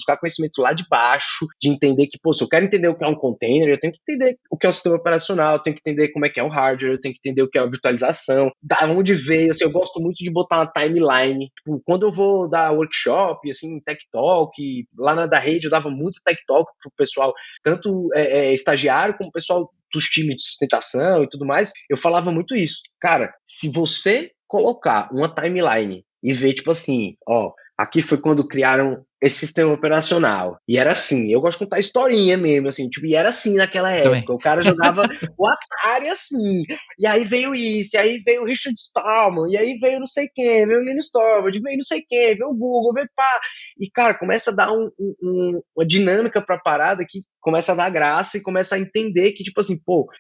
lá de baixo, de entender que, se eu quero entender o que é um container, eu tenho que entender o que é um sistema operacional, eu tenho que entender como é que é o hardware, eu tenho que entender o que é a virtualização, da onde veio, assim, eu gosto muito de botar uma timeline. Tipo, quando eu vou dar workshop, assim, Tech Talk, lá da rede eu dava muito Tech Talk pro pessoal, tanto estagiário como pessoal dos times de sustentação e tudo mais, eu falava muito isso. Cara, se você colocar uma timeline e ver, tipo assim, aqui foi quando criaram esse sistema operacional. E era assim, eu gosto de contar historinha mesmo, assim, tipo, e era assim naquela época. Também. O cara jogava o Atari assim, e aí veio isso, e aí veio o Richard Stallman, e aí veio não sei quem, veio o Linus Torvald, veio não sei quem, veio o Google, veio pá. E, cara, começa a dar uma dinâmica pra parada que começa a dar graça e começa a entender que, tipo assim,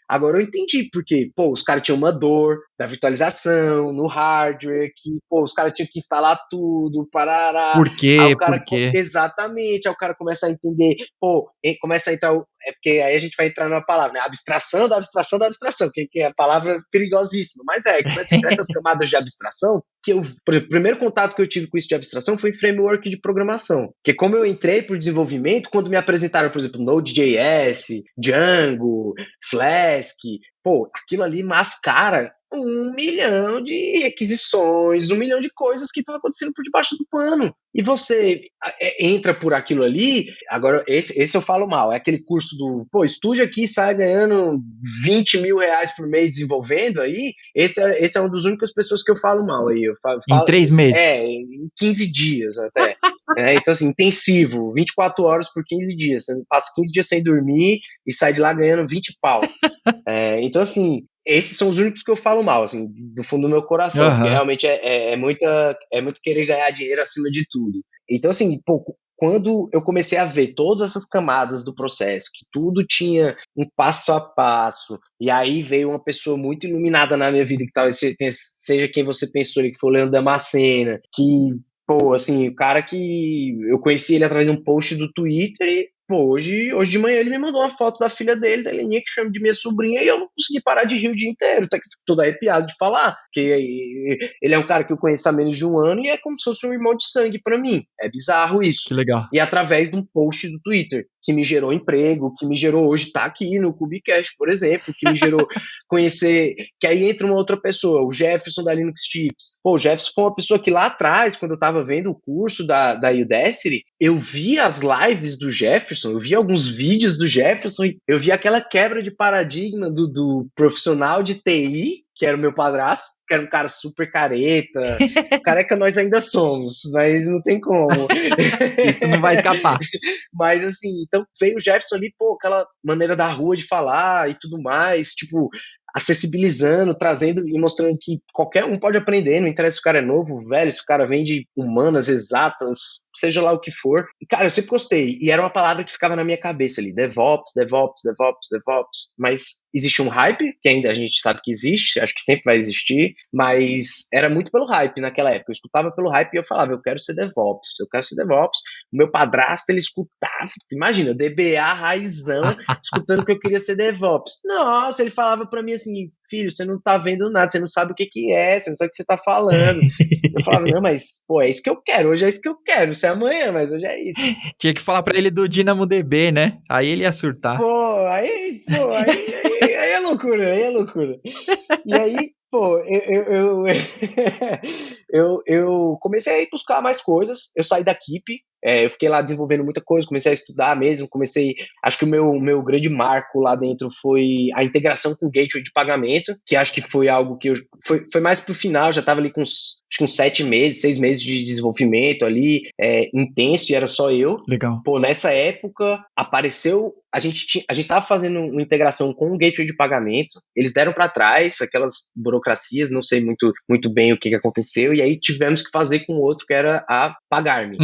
agora eu entendi porque, os caras tinham uma dor da virtualização no hardware, que, os caras tinham que instalar tudo, parará. Por quê? Por quê? Exatamente, aí o cara começa a entender, começa a entrar, porque aí a gente vai entrar numa palavra, né, abstração da abstração da abstração, que é a palavra perigosíssima, mas começa a entrar essas camadas de abstração, que por exemplo, o primeiro contato que eu tive com isso de abstração foi em framework de programação, porque como eu entrei por desenvolvimento, quando me apresentaram, por exemplo, Node.js, Django, Flask, aquilo ali mascara 1 milhão de requisições, 1 milhão de coisas que estão acontecendo por debaixo do pano. E você entra por aquilo ali, agora esse eu falo mal, é aquele curso do, estude aqui e sai ganhando 20 mil reais por mês desenvolvendo aí, esse é uma das únicas pessoas que eu falo mal aí. Em 3 meses? Em 15 dias até. Então assim, intensivo, 24 horas por 15 dias, você passa 15 dias sem dormir e sai de lá ganhando 20 pau. Então assim, esses são os únicos que eu falo mal, assim, do fundo do meu coração, porque realmente é muito querer ganhar dinheiro acima de tudo. Então, assim, quando eu comecei a ver todas essas camadas do processo, que tudo tinha um passo a passo, e aí veio uma pessoa muito iluminada na minha vida, que talvez seja quem você pensou ali, que foi o Leandro Damascena, que, assim, o cara que eu conheci ele através de um post do Twitter pô, hoje de manhã ele me mandou uma foto da filha dele, da Heleninha, que chama de minha sobrinha, e eu não consegui parar de rir o dia inteiro, até que fico todo arrepiado de falar, porque ele é um cara que eu conheço há menos de um ano e é como se fosse um irmão de sangue pra mim. É bizarro isso. Que legal. E através de um post do Twitter, que me gerou emprego, que me gerou hoje estar aqui no Cubicast, por exemplo, que me gerou conhecer, que aí entra uma outra pessoa, o Jefferson da Linux Tips. Pô, o Jefferson foi uma pessoa que lá atrás, quando eu tava vendo o curso da Udacity, eu vi as lives do Jefferson, eu vi alguns vídeos do Jefferson, eu vi aquela quebra de paradigma do profissional de TI, que era o meu padrasto, que era um cara super careta. Careca nós ainda somos, mas não tem como. Isso não vai escapar. Mas assim, então veio o Jefferson ali, pô, aquela maneira da rua de falar e tudo mais, tipo, acessibilizando, trazendo e mostrando que qualquer um pode aprender, não interessa se o cara é novo, velho, se o cara vem de humanas, exatas, seja lá o que for. E, cara, eu sempre gostei. E era uma palavra que ficava na minha cabeça ali, DevOps, DevOps, DevOps, DevOps. Mas existe um hype, que ainda a gente sabe que existe, acho que sempre vai existir, mas era muito pelo hype naquela época. Eu escutava pelo hype e eu falava, eu quero ser DevOps, eu quero ser DevOps. O meu padrasto, ele escutava, imagina, DBA raizão, escutando que eu queria ser DevOps. Nossa, ele falava pra mim assim, filho, você não tá vendo nada, você não sabe o que que é, você não sabe o que você tá falando. Eu falava, não, mas, pô, é isso que eu quero, hoje é isso que eu quero, não sei amanhã, mas hoje é isso. Tinha que falar pra ele do DynamoDB, né? Aí ele ia surtar. Aí é loucura, aí é loucura. E aí, pô, eu comecei a buscar mais coisas, eu saí da Keep, eu fiquei lá desenvolvendo muita coisa, comecei a estudar mesmo, acho que o meu grande marco lá dentro foi a integração com o gateway de pagamento, que acho que foi algo que foi mais pro final, já tava ali com uns 7 meses, 6 meses de desenvolvimento ali, intenso, e era só eu. Legal. Pô, nessa época, apareceu, a gente tava fazendo uma integração com o gateway de pagamento, eles deram para trás aquelas burocracias, não sei muito bem o que aconteceu, e aí tivemos que fazer com outro, que era a Pagar.me.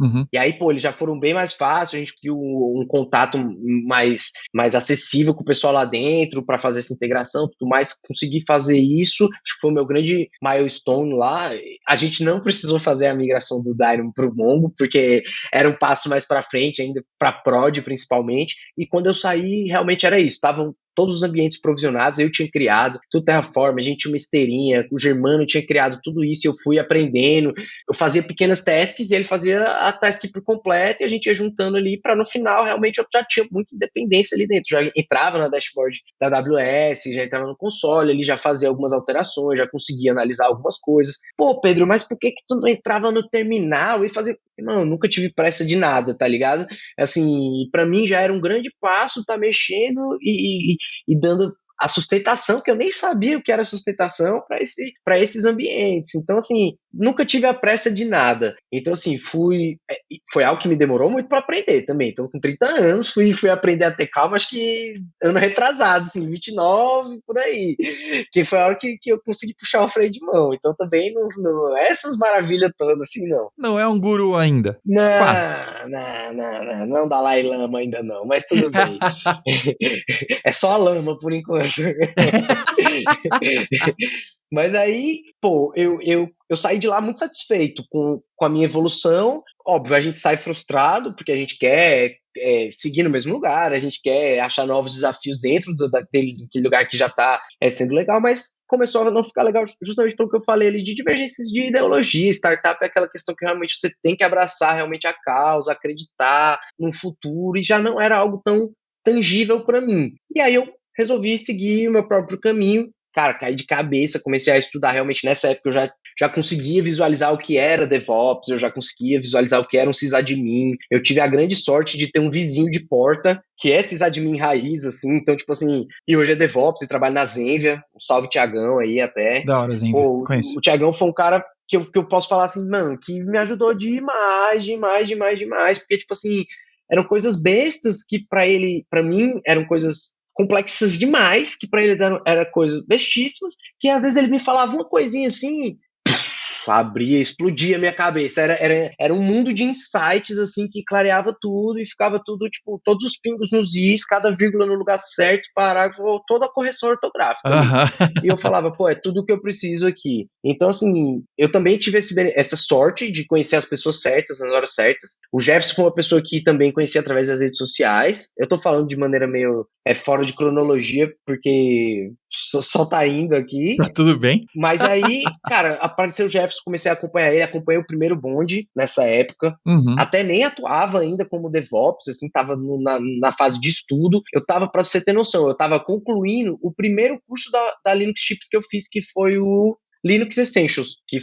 Uhum. E aí, pô, eles já foram bem mais fáceis, a gente criou um contato mais acessível com o pessoal lá dentro para fazer essa integração, tudo mais, consegui fazer isso, acho que foi o meu grande milestone lá. A gente não precisou fazer a migração do Dynamo para o Mongo, porque era um passo mais para frente, ainda para prod principalmente, e quando eu saí, realmente era isso, estavam todos os ambientes provisionados, eu tinha criado, tudo Terraform, a gente tinha uma esteirinha, o Germano tinha criado tudo isso, eu fui aprendendo, eu fazia pequenas tasks e ele fazia a task por completo e a gente ia juntando ali para no final, realmente eu já tinha muita independência ali dentro, já entrava na dashboard da AWS, já entrava no console, ele já fazia algumas alterações, já conseguia analisar algumas coisas. Pô, Pedro, mas por que tu não entrava no terminal e fazia... Mano, nunca tive pressa de nada, tá ligado? Assim, para mim já era um grande passo tá mexendo e dando a sustentação, que eu nem sabia o que era sustentação para esses ambientes. Então, assim, nunca tive a pressa de nada. Então, assim, foi algo que me demorou muito para aprender também. Então, com 30 anos, fui aprender a ter calma, acho que ano retrasado, assim, 29, por aí. Que foi a hora que eu consegui puxar o freio de mão. Então, também não essas maravilhas todas, assim, não. Não é um guru ainda. Quase. Não Dalai Lama ainda não, mas tudo bem. É só a lama, por enquanto. Mas aí, pô, eu saí de lá muito satisfeito com a minha evolução. Óbvio, a gente sai frustrado, porque a gente quer seguir no mesmo lugar, a gente quer achar novos desafios dentro daquele lugar que já está sendo legal, mas começou a não ficar legal justamente pelo que eu falei ali de divergências de ideologia. Startup é aquela questão que realmente você tem que abraçar realmente a causa, acreditar no futuro, e já não era algo tão tangível para mim. E aí eu resolvi seguir o meu próprio caminho. Cara, caí de cabeça, comecei a estudar realmente nessa época, eu já conseguia visualizar o que era DevOps, eu já conseguia visualizar o que era um sysadmin, eu tive a grande sorte de ter um vizinho de porta, que é sysadmin raiz, assim, então, tipo assim, e hoje é DevOps e trabalha na Zenvia, um salve Thiagão aí até. Da hora, Zenvia, conheço. O Thiagão foi um cara que eu posso falar assim, mano, que me ajudou demais, porque, tipo assim, eram coisas bestas que para mim, eram coisas complexas demais, que para ele eram coisas bestíssimas, que às vezes ele me falava uma coisinha assim, abria, explodia a minha cabeça. Era um mundo de insights, assim, que clareava tudo e ficava tudo, tipo, todos os pingos nos is, cada vírgula no lugar certo, parágrafo, toda a correção ortográfica ali. E eu falava, pô, é tudo o que eu preciso aqui. Então, assim, eu também tive essa sorte de conhecer as pessoas certas, nas horas certas. O Jefferson foi uma pessoa que também conheci através das redes sociais. Eu tô falando de maneira meio fora de cronologia, porque só tá indo aqui. Tá tudo bem. Mas aí, cara, apareceu o Jefferson, comecei a acompanhar ele, acompanhei o primeiro bonde nessa época. Até nem atuava ainda como DevOps, assim, tava na fase de estudo. Eu tava, pra você ter noção, eu tava concluindo o primeiro curso da Linux Chips que eu fiz, que foi o Linux Essentials, que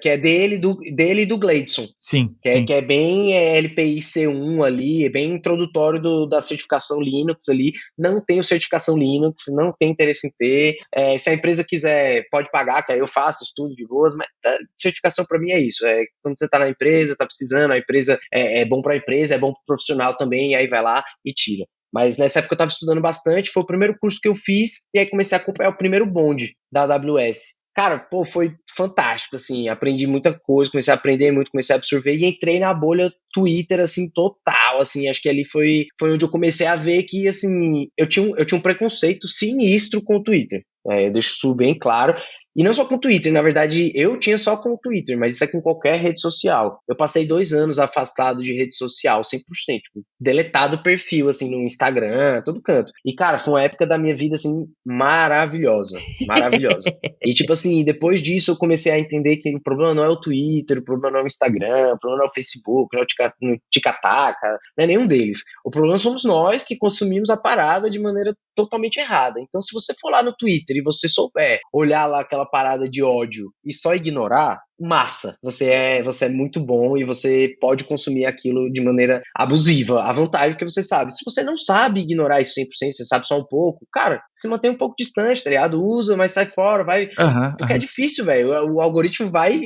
é dele e do Gleidson. Sim, que é bem LPI C1 ali, é bem introdutório da certificação Linux ali. Não tenho certificação Linux, não tenho interesse em ter. Se a empresa quiser, pode pagar, que aí eu faço estudo de boas, mas certificação para mim é isso. Quando você está na empresa, está precisando, a empresa é bom para a empresa, é bom para o profissional também, e aí vai lá e tira. Mas nessa época eu estava estudando bastante, foi o primeiro curso que eu fiz, e aí comecei a acompanhar o primeiro bonde da AWS. Cara, pô, foi fantástico, assim, aprendi muita coisa, comecei a aprender muito, comecei a absorver e entrei na bolha Twitter, assim, total, assim, acho que ali foi onde eu comecei a ver que, assim, eu tinha um preconceito sinistro com o Twitter, eu deixo isso bem claro. E não só com o Twitter, na verdade, eu tinha só com o Twitter, mas isso é com qualquer rede social. Eu passei 2 anos afastado de rede social, 100%, tipo, deletado o perfil, assim, no Instagram, todo canto. E, cara, foi uma época da minha vida, assim, maravilhosa, maravilhosa. E, tipo assim, depois disso eu comecei a entender que o problema não é o Twitter, o problema não é o Instagram, o problema não é o Facebook, não é o Ticataca, não é nenhum deles. O problema somos nós que consumimos a parada de maneira totalmente errada. Então, se você for lá no Twitter e você souber olhar lá aquela parada de ódio e só ignorar, massa, você é muito bom e você pode consumir aquilo de maneira abusiva, à vontade, porque você sabe. Se você não sabe ignorar isso 100%, você sabe só um pouco, cara, se mantém um pouco distante, tá ligado? Usa, mas sai fora, vai, porque é difícil, velho, o algoritmo vai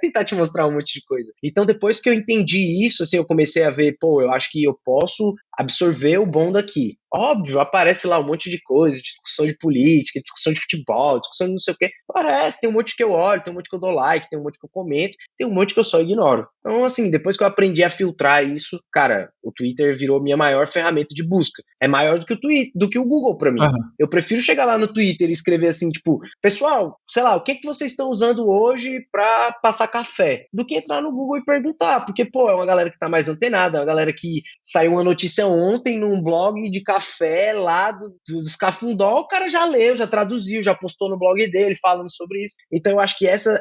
tentar te mostrar um monte de coisa. Então, depois que eu entendi isso, assim, eu comecei a ver, pô, eu acho que eu posso absorver o bom daqui. Óbvio, aparece lá um monte de coisa, discussão de política, discussão de futebol, discussão de não sei o quê. Aparece, tem um monte que eu olho, tem um monte que eu dou like, tem um monte que eu comento, tem um monte que eu só ignoro. Então, assim, depois que eu aprendi a filtrar isso, cara, o Twitter virou minha maior ferramenta de busca. É maior do que o Twitter, do que o Google pra mim. Eu prefiro chegar lá no Twitter e escrever assim, tipo, pessoal, sei lá, o que vocês estão usando hoje pra passar café? Do que entrar no Google e perguntar, porque, pô, é uma galera que tá mais antenada, é uma galera que saiu uma notícia ontem num blog de café lá dos Cafundó, o cara já leu, já traduziu, já postou no blog dele falando sobre isso. Então eu acho que essa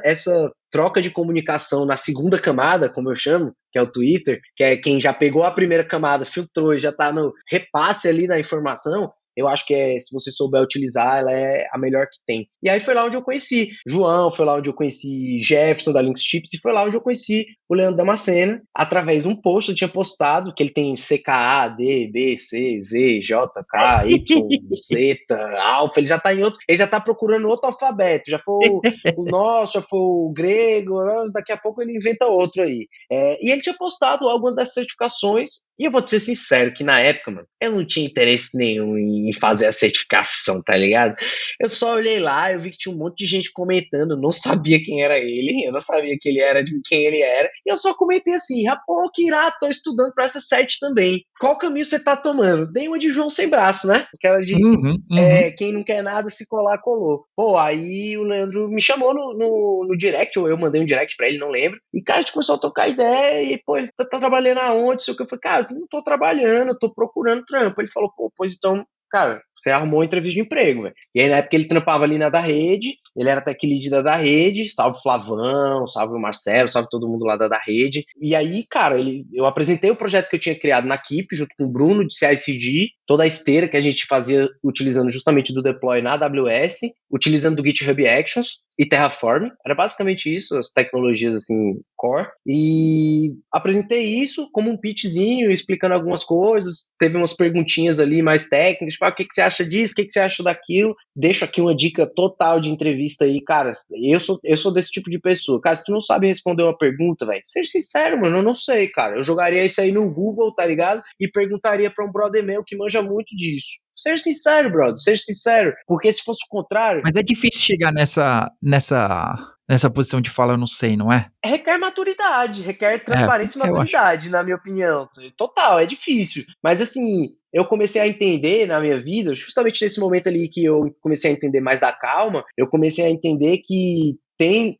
troca de comunicação na segunda camada, como eu chamo, que é o Twitter, que é quem já pegou a primeira camada, filtrou e já tá no repasse ali da informação, eu acho que se você souber utilizar, ela é a melhor que tem. E aí foi lá onde eu conheci João, foi lá onde eu conheci Jefferson da Linux Chips, e foi lá onde eu conheci o Leandro Damasceno, através de um post eu tinha postado, que ele tem CKA, D, B, C, Z, J, K, Y, Z, Alfa, ele já tá procurando outro alfabeto, já foi o nosso, já foi o grego, daqui a pouco ele inventa outro aí. E ele tinha postado algumas dessas certificações, e eu vou te ser sincero, que na época, mano, eu não tinha interesse nenhum em fazer a certificação, tá ligado? Eu só olhei lá, eu vi que tinha um monte de gente comentando, não sabia quem era ele, eu não sabia que ele era, de quem ele era, e eu só comentei assim, pô, que irado, tô estudando pra essa cert também. Qual caminho você tá tomando? Dei uma de João sem braço, né? Aquela de quem não quer nada, se colar, colou. Pô, aí o Leandro me chamou no direct, ou eu mandei um direct pra ele, não lembro, e cara, a gente começou a trocar ideia, e pô, ele tá trabalhando aonde, sei o que, eu falei, cara, eu não tô trabalhando, eu tô procurando trampo. Ele falou, pô, pois então, cara, você arrumou uma entrevista de emprego, velho. E aí, na época, ele trampava ali na da rede, ele era tech lead da rede, salve Flavão, salve o Marcelo, salve todo mundo lá da rede. E aí, cara, eu apresentei o projeto que eu tinha criado na Keep, junto com o Bruno, de CI/CD, toda a esteira que a gente fazia utilizando justamente do deploy na AWS, utilizando do GitHub Actions e Terraform. Era basicamente isso, as tecnologias, assim, core. E apresentei isso como um pitchzinho, explicando algumas coisas. Teve umas perguntinhas ali mais técnicas, tipo, o que você acha disso, o que você acha daquilo. Deixo aqui uma dica total de entrevista aí, cara, eu sou desse tipo de pessoa. Cara, se tu não sabe responder uma pergunta, velho, seja sincero, mano, eu não sei, cara. Eu jogaria isso aí no Google, tá ligado? E perguntaria pra um brother meu que manja muito disso. Seja sincero, brother, seja sincero, porque se fosse o contrário... Mas é difícil chegar nessa nessa posição de falar eu não sei, não é? Requer maturidade, requer transparência e Eu acho. maturidade, na minha opinião. Total, é difícil. Mas assim, eu comecei a entender na minha vida, justamente nesse momento ali que eu comecei a entender mais da calma, eu comecei a entender que tem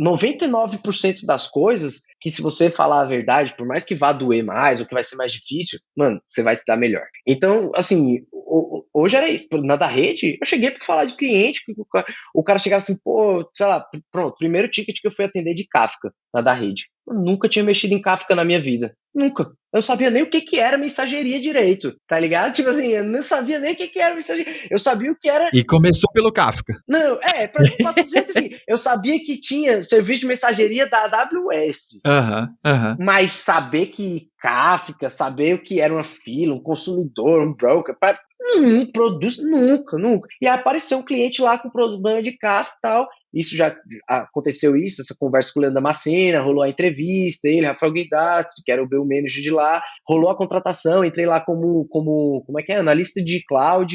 99% das coisas que, se você falar a verdade, por mais que vá doer mais ou que vai ser mais difícil, mano, você vai se dar melhor. Então, assim, hoje era isso. Na da rede, eu cheguei para falar de cliente, o cara chegava assim, pô, sei lá, pronto, primeiro ticket que eu fui atender de Kafka, na da rede. Eu nunca tinha mexido em Kafka na minha vida. Nunca. Eu não sabia nem o que era mensageria direito, tá ligado? Tipo assim, eu não sabia nem o que era mensageria. Eu sabia o que era. E começou pelo Kafka. Não, pra tu dizer que assim, eu sabia que tinha serviço de mensageria da AWS. Mas saber que Kafka, saber o que era uma fila, um consumidor, um broker, produz nunca. E aí apareceu um cliente lá com problema de Kafka e tal. Isso já aconteceu, essa conversa com o Leandro Damascena, rolou a entrevista, ele, Rafael Guidastri, que era o meu manager de lá, rolou a contratação, entrei lá como analista de cloud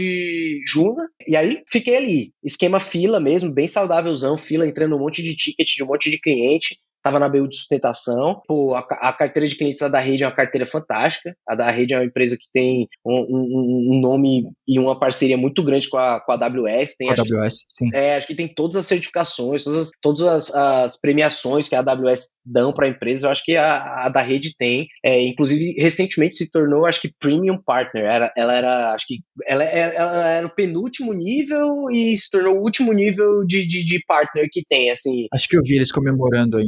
júnior, e aí fiquei ali, esquema fila mesmo, bem saudávelzão, fila, entrando um monte de ticket de um monte de cliente, estava na BU de sustentação. Pô, a carteira de clientes da Rede é uma carteira fantástica. A da Rede é uma empresa que tem um nome e uma parceria muito grande com a AWS. Tem, com a AWS, sim. Acho que tem todas as certificações, todas as premiações que a AWS dão para a empresa. Eu acho que a da Rede tem. Inclusive, recentemente se tornou, acho que, Premium Partner. Ela era o penúltimo nível e se tornou o último nível de partner que tem, assim. Acho que eu vi eles comemorando aí.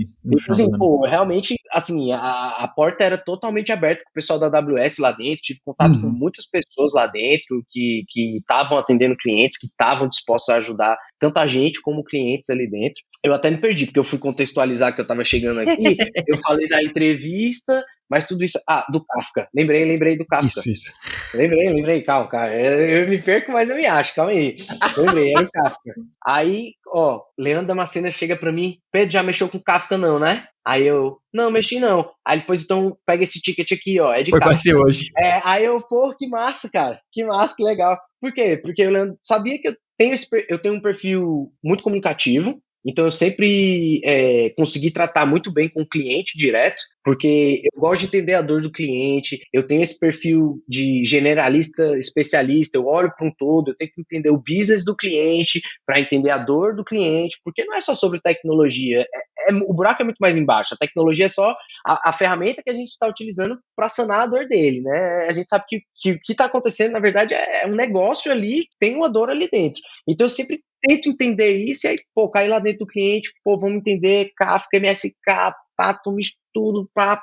Assim, pô, realmente, assim, a porta era totalmente aberta com o pessoal da AWS lá dentro, tive contato com muitas pessoas lá dentro que estavam atendendo clientes, que estavam dispostos a ajudar tanta gente como clientes ali dentro. Eu até me perdi, porque eu fui contextualizar que eu estava chegando aqui, eu falei da entrevista, mas tudo isso... do Kafka. Lembrei do Kafka. Isso. Lembrei, calma, cara. Eu me perco, mas eu me acho, calma aí. Lembrei, era o Kafka. Aí, Leandro Damascena chega pra mim, Pedro, já mexeu com Kafka não, né? Aí eu, não, mexi não. Aí depois, então, pega esse ticket aqui, é de Kafka. Vai ser hoje. Aí eu, pô, que massa, cara. Que massa, que legal. Por quê? Porque o Leandro sabia que eu tenho um perfil muito comunicativo, então eu sempre consegui tratar muito bem com o cliente direto, porque eu gosto de entender a dor do cliente, eu tenho esse perfil de generalista, especialista, eu olho para um todo, eu tenho que entender o business do cliente para entender a dor do cliente, porque não é só sobre tecnologia, o buraco é muito mais embaixo, a tecnologia é só a ferramenta que a gente está utilizando para sanar a dor dele, né? A gente sabe que o que está acontecendo, na verdade, é um negócio ali, tem uma dor ali dentro. Então eu sempre tento entender isso, e aí, pô, cair lá dentro do cliente, pô, vamos entender Kafka, MSK, toma estudo, pá.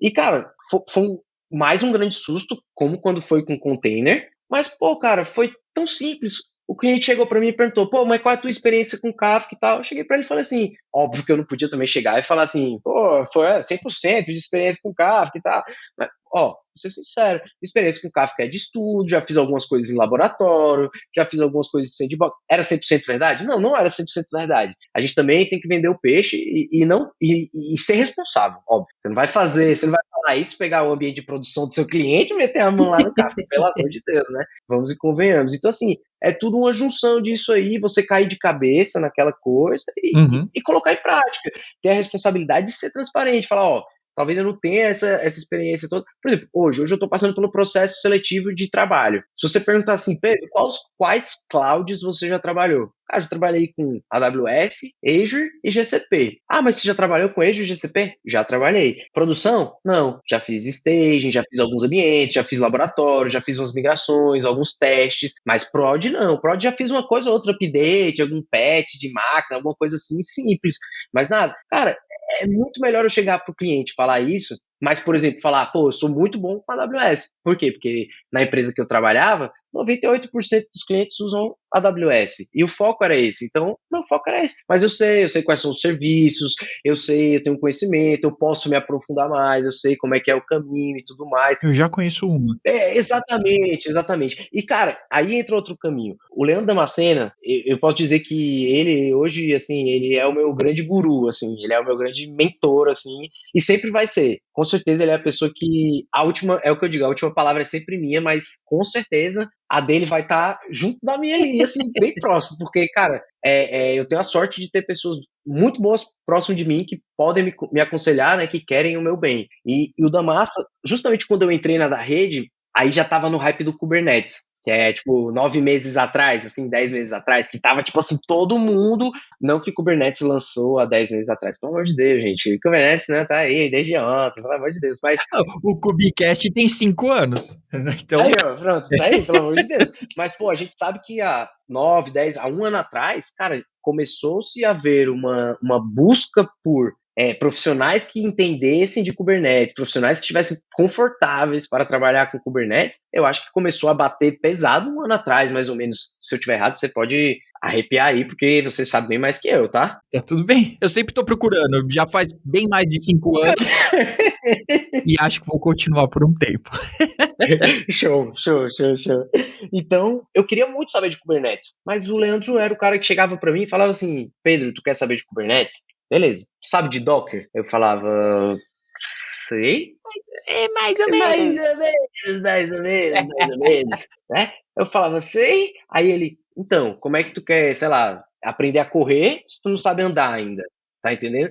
E, cara, foi mais um grande susto, como quando foi com container, mas, pô, cara, foi tão simples. O cliente chegou para mim e perguntou, pô, mas qual é a tua experiência com Kafka e tal? Eu cheguei para ele e falei assim, óbvio que eu não podia também chegar e falar assim, pô, foi 100% de experiência com Kafka e tal. Mas, vou ser sincero, experiência com Kafka é de estudo, já fiz algumas coisas em laboratório, já fiz algumas coisas em sandbox. Era 100% verdade? Não era 100% verdade. A gente também tem que vender o peixe e ser responsável, óbvio. Você não vai falar isso, pegar o ambiente de produção do seu cliente e meter a mão lá no Kafka, pelo amor de Deus, né? Vamos e convenhamos. Então, assim, é tudo uma junção disso aí, você cair de cabeça naquela coisa e colocar em prática. Ter a responsabilidade de ser transparente, falar, talvez eu não tenha essa experiência toda. Por exemplo, hoje eu estou passando pelo processo seletivo de trabalho. Se você perguntar assim, Pedro, quais clouds você já trabalhou? Cara, já trabalhei com AWS, Azure e GCP. Mas você já trabalhou com Azure e GCP? Já trabalhei. Produção? Não. Já fiz staging, já fiz alguns ambientes, já fiz laboratório, já fiz umas migrações, alguns testes, mas prod não. Prod já fiz uma coisa ou outra, update, algum patch de máquina, alguma coisa assim simples, mas nada. Cara, é muito melhor eu chegar pro cliente e falar isso, mas, por exemplo, falar, pô, eu sou muito bom com a AWS. Por quê? Porque na empresa que eu trabalhava, 98% dos clientes usam a AWS. E o foco era esse. Então, meu foco era esse. Mas eu sei quais são os serviços, eu tenho conhecimento, eu posso me aprofundar mais, eu sei como é que é o caminho e tudo mais. Eu já conheço uma. Exatamente. E, cara, aí entra outro caminho. O Leandro Damascena, eu posso dizer que ele, hoje, assim, ele é o meu grande guru, assim, ele é o meu grande mentor, assim, e sempre vai ser. Com certeza ele é a pessoa que, a última, é o que eu digo, a última palavra é sempre minha, mas com certeza a dele vai estar junto da minha ali, assim, bem próximo, porque, cara, eu tenho a sorte de ter pessoas muito boas próximo de mim que podem me aconselhar, né, que querem o meu bem. E o da massa, justamente quando eu entrei na da rede, aí já tava no hype do Kubernetes, que é, tipo, 9 meses atrás, assim, 10 meses atrás, que tava, tipo assim, todo mundo, não que Kubernetes lançou há 10 meses atrás, pelo amor de Deus, gente, Kubernetes, né, tá aí desde ontem, pelo amor de Deus, mas... O Kubicast tem 5 anos, então... Aí, ó, pronto, tá aí, pelo amor de Deus. Mas, pô, a gente sabe que há 9, 10, há um ano atrás, cara, começou-se a haver uma busca por profissionais que entendessem de Kubernetes, profissionais que estivessem confortáveis para trabalhar com Kubernetes. Eu acho que começou a bater pesado um ano atrás, mais ou menos. Se eu estiver errado, você pode arrepiar aí, porque você sabe bem mais que eu, tá? Tá tudo bem. Eu sempre tô procurando, já faz bem mais de 5 anos e acho que vou continuar por um tempo. Show. Então, eu queria muito saber de Kubernetes, mas o Leandro era o cara que chegava para mim e falava assim: Pedro, tu quer saber de Kubernetes? Beleza. Sabe de Docker? Eu falava, sei. É mais ou Mais ou menos, né? Eu falava, sei. Aí ele, então, como é que tu quer, sei lá, aprender a correr se tu não sabe andar ainda? Tá entendendo?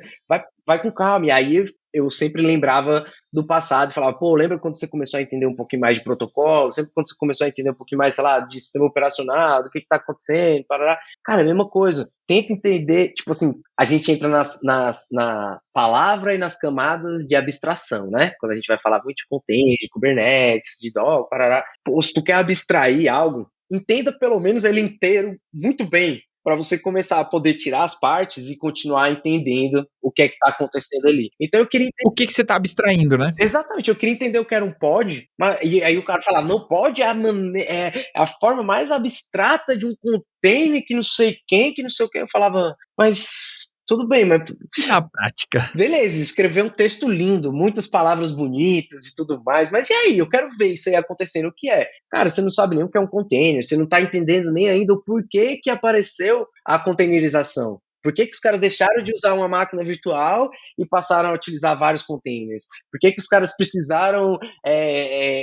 Vai com calma. E aí eu sempre lembrava do passado e falava, pô, lembra quando você começou a entender um pouquinho mais de protocolo? Sempre quando você começou a entender um pouquinho mais, sei lá, de sistema operacional, do que tá acontecendo, parará. Cara, a mesma coisa. Tenta entender, tipo assim, a gente entra na palavra e nas camadas de abstração, né? Quando a gente vai falar muito de container, de Kubernetes, de Docker, parará. Pô, se tu quer abstrair algo, entenda pelo menos ele inteiro muito bem, para você começar a poder tirar as partes e continuar entendendo o que é que está acontecendo ali. Então eu queria entender... O que você está abstraindo, né? Exatamente, eu queria entender o que era um pod, e aí o cara fala, não, pod é a forma mais abstrata de um container que não sei quem, que não sei o que. Eu falava, mas tudo bem, mas... Na prática. Beleza, escrever um texto lindo, muitas palavras bonitas e tudo mais, mas e aí? Eu quero ver isso aí acontecendo. O que é? Cara, você não sabe nem o que é um container, você não está entendendo nem ainda o porquê que apareceu a containerização. Por que os caras deixaram de usar uma máquina virtual e passaram a utilizar vários containers? Por que os caras precisaram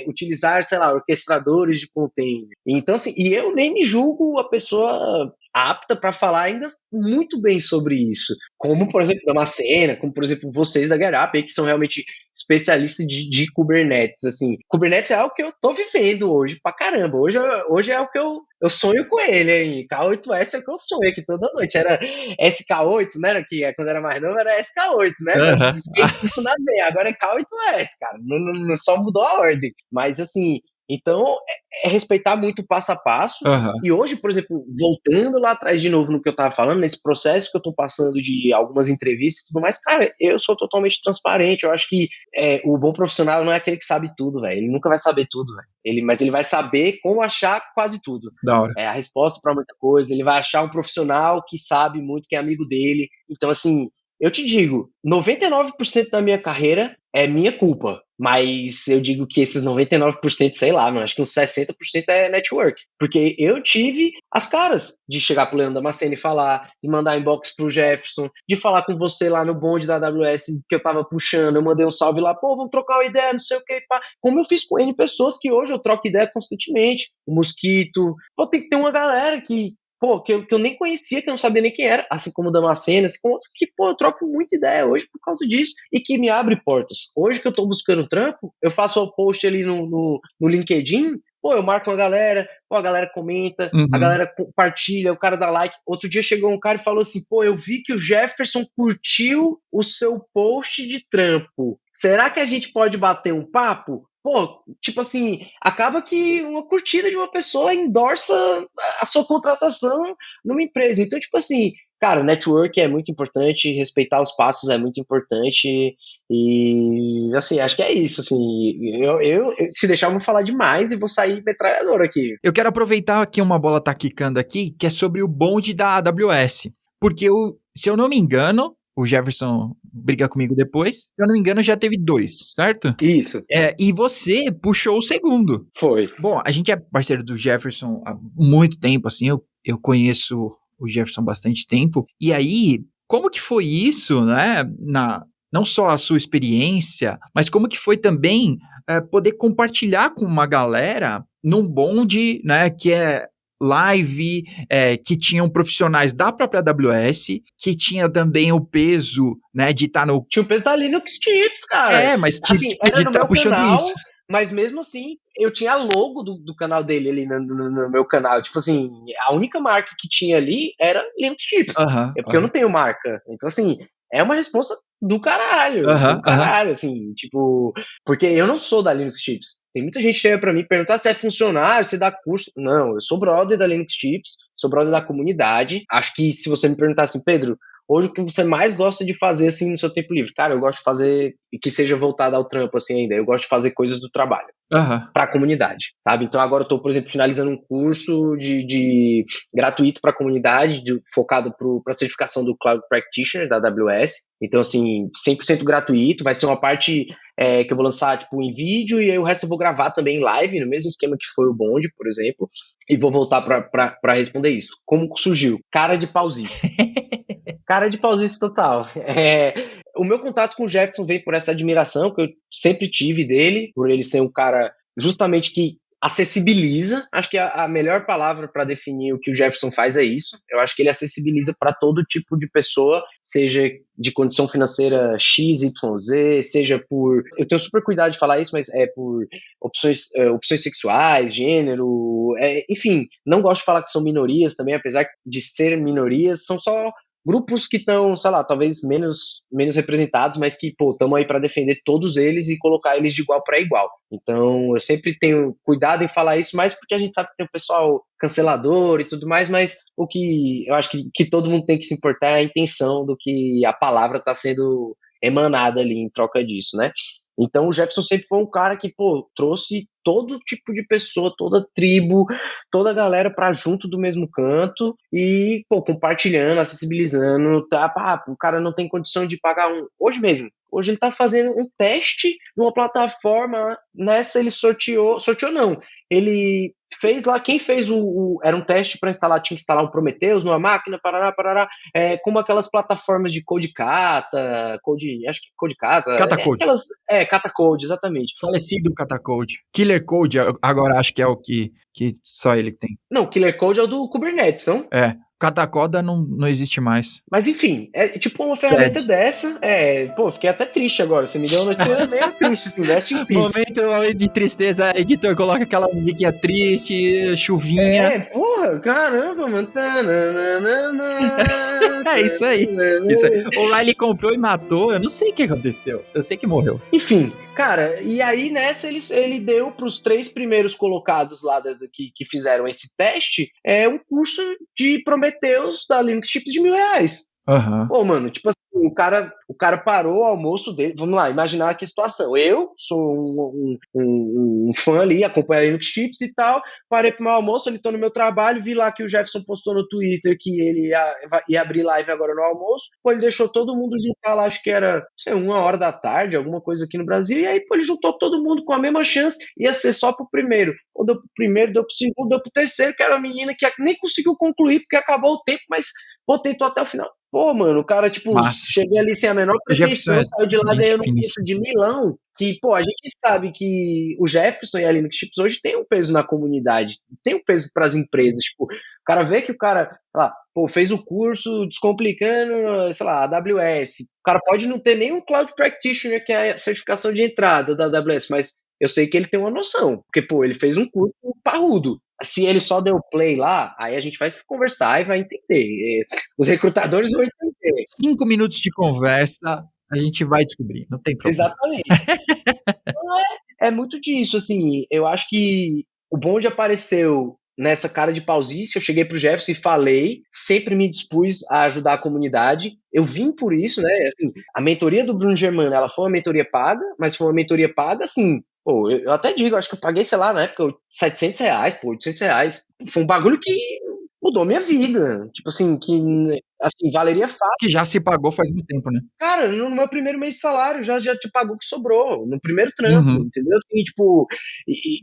utilizar, sei lá, orquestradores de container? Então, assim, e eu nem me julgo a pessoa apta para falar ainda muito bem sobre isso. Como, por exemplo, Damascena, como, por exemplo, vocês da GetUp, que são realmente especialistas de Kubernetes, assim. Kubernetes é algo que eu tô vivendo hoje pra caramba. Hoje é o que eu sonho com ele, hein? K8S é o que eu sonho aqui toda noite. Era SK8, né? Que quando era mais novo era SK8, né? Isso na veia. Agora é K8S, cara. Não só mudou a ordem. Mas, assim, então, respeitar muito o passo a passo. E hoje, por exemplo, voltando lá atrás de novo no que eu tava falando, nesse processo que eu tô passando de algumas entrevistas e tudo mais, cara, eu sou totalmente transparente. Eu acho que o bom profissional não é aquele que sabe tudo, velho. Ele nunca vai saber tudo, velho. Mas ele vai saber como achar quase tudo. Da hora. A resposta para muita coisa. Ele vai achar um profissional que sabe muito, que é amigo dele. Então, assim, eu te digo, 99% da minha carreira é minha culpa, mas eu digo que esses 99%, sei lá, mano, acho que uns 60% é network, porque eu tive as caras de chegar pro Leandro Damasceno e falar, de mandar inbox pro Jefferson, de falar com você lá no bonde da AWS que eu tava puxando, eu mandei um salve lá, pô, vamos trocar uma ideia, não sei o que, pá. Como eu fiz com N pessoas que hoje eu troco ideia constantemente, o Mosquito, pô, tem que ter uma galera que eu nem conhecia, que eu não sabia nem quem era, assim como o Damasceno, assim como que, eu troco muita ideia hoje por causa disso, e que me abre portas. Hoje que eu tô buscando trampo, eu faço o post ali no LinkedIn, eu marco uma galera, a galera comenta, a galera compartilha, o cara dá like. Outro dia chegou um cara e falou assim, eu vi que o Jefferson curtiu o seu post de trampo. Será que a gente pode bater um papo? Tipo assim, acaba que uma curtida de uma pessoa endorsa a sua contratação numa empresa. Então, tipo assim, cara, network é muito importante, respeitar os passos é muito importante e, assim, acho que é isso, assim, eu se deixar eu vou falar demais e vou sair metralhador aqui. Eu quero aproveitar que uma bola tá quicando aqui, que é sobre o bonde da AWS, porque se eu não me engano, o Jefferson briga comigo depois, se eu não me engano já teve 2, certo? Isso. E você puxou o segundo. Foi. Bom, a gente é parceiro do Jefferson há muito tempo, assim, eu conheço o Jefferson há bastante tempo, e aí, como que foi isso, né, na não só a sua experiência, mas como que foi também poder compartilhar com uma galera num bonde, né, que é live, que tinham profissionais da própria AWS, que tinha também o peso, né, de estar no... Tinha o peso da Linux Tips, cara. Mas Assim, tipo, era de no estar meu puxando canal, isso. mas mesmo assim, eu tinha a logo do canal dele ali no meu canal. Tipo assim, a única marca que tinha ali era Linux Tips. Aham, É porque eu não tenho marca. Então, assim, é uma responsa do caralho, assim, tipo, porque eu não sou da Linux Tips. Tem muita gente que chega pra mim perguntar se é funcionário, se dá curso. Não, eu sou brother da Linux Tips, sou brother da comunidade. Acho que se você me perguntar assim, Pedro, hoje o que você mais gosta de fazer, assim, no seu tempo livre? Cara, eu gosto de fazer, e que seja voltado ao trampo, assim, ainda. Eu gosto de fazer coisas do trabalho. Para a comunidade, sabe? Então agora eu estou, por exemplo, finalizando um curso de gratuito para a comunidade, focado para a certificação do Cloud Practitioner da AWS. Então, assim, 100% gratuito, vai ser uma parte que eu vou lançar tipo, em vídeo e aí o resto eu vou gravar também em live, no mesmo esquema que foi o Bond, por exemplo, e vou voltar para responder isso. Como surgiu? Cara de pausice. Cara de pausice total. O meu contato com o Jefferson veio por essa admiração que eu sempre tive dele, por ele ser um cara justamente que acessibiliza. Acho que a melhor palavra para definir o que o Jefferson faz é isso. Eu acho que ele acessibiliza para todo tipo de pessoa, seja de condição financeira X, Y, Z, seja por... Eu tenho super cuidado de falar isso, mas é por opções sexuais, gênero, enfim, não gosto de falar que são minorias também, apesar de serem minorias, são só grupos que estão, sei lá, talvez menos representados, mas que, pô, estamos aí para defender todos eles e colocar eles de igual para igual. Então, eu sempre tenho cuidado em falar isso, mais porque a gente sabe que tem o pessoal cancelador e tudo mais, mas o que eu acho que todo mundo tem que se importar é a intenção do que a palavra está sendo emanada ali em troca disso, né? Então o Jefferson sempre foi um cara que, pô, trouxe todo tipo de pessoa, toda tribo, toda a galera pra junto do mesmo canto e, pô, compartilhando, acessibilizando, tá? O cara não tem condição de pagar hoje mesmo. Hoje ele tá fazendo um teste numa plataforma, nessa ele sorteou não, ele fez lá, quem fez era um teste para instalar, tinha que instalar um Prometheus numa máquina, parará, como aquelas plataformas de Codecata, acho que Codecata, Catacode. Catacode, exatamente. Falecido Catacode. Killer Code, agora acho que é o que só ele tem. Não, Killer Code é o do Kubernetes, não? Catacoda não existe mais. Mas enfim, é tipo uma ferramenta dessa. Pô, fiquei até triste agora. Você me deu uma notícia meio triste, assim, rest in peace. Momento de tristeza, editor, coloca aquela musiquinha triste, chuvinha. Porra, caramba, mano. É isso aí. O Riley comprou e matou, eu não sei o que aconteceu. Eu sei que morreu. Enfim, cara, e aí nessa ele deu para os 3 primeiros colocados lá que fizeram esse teste um curso de Prometheus da Linux Chips de R$1.000. Pô, mano, tipo assim, o cara parou o almoço dele. Vamos lá, imaginar aqui a situação. Eu sou um fã ali, acompanho a Linux Chips e tal. Parei pro meu almoço, ele tô no meu trabalho, vi lá que o Jefferson postou no Twitter que ele ia abrir live agora no almoço. Pô, ele deixou todo mundo juntar lá, acho que era, não sei, 1h da tarde, alguma coisa aqui no Brasil. E aí, pô, ele juntou todo mundo com a mesma chance, ia ser só pro primeiro. Ou deu pro primeiro, deu pro segundo, deu pro terceiro, que era uma menina que nem conseguiu concluir porque acabou o tempo, mas pô, tentou até o final. Pô, mano, o cara, tipo, chegou ali sem a menor pretensão, saiu de lá ganhando um curso de milão, que, pô, a gente sabe que o Jefferson e a Linux Chips hoje tem um peso na comunidade, tem um peso pras empresas, tipo, o cara vê que o cara, sei lá, pô, fez o curso descomplicando, sei lá, AWS, o cara pode não ter nem um Cloud Practitioner, que é a certificação de entrada da AWS, mas eu sei que ele tem uma noção, porque, pô, ele fez um curso parrudo. Se ele só deu play lá, aí a gente vai conversar e vai entender. Os recrutadores vão entender. 5 minutos de conversa, a gente vai descobrir, não tem problema. Exatamente. Então é muito disso, assim, eu acho que o Bond apareceu nessa cara de pausice, eu cheguei pro Jefferson e falei, sempre me dispus a ajudar a comunidade, eu vim por isso, né, assim, a mentoria do Bruno Germano, ela foi uma mentoria paga, mas foi uma mentoria paga, assim, pô, eu até digo, acho que eu paguei, sei lá, na época, R$700, pô, R$800, foi um bagulho que mudou minha vida, tipo assim, que assim, valeria fácil. Que já se pagou faz muito tempo, né? Cara, no meu primeiro mês de salário já te pagou o que sobrou, no primeiro trampo, Uhum. entendeu? Assim, tipo,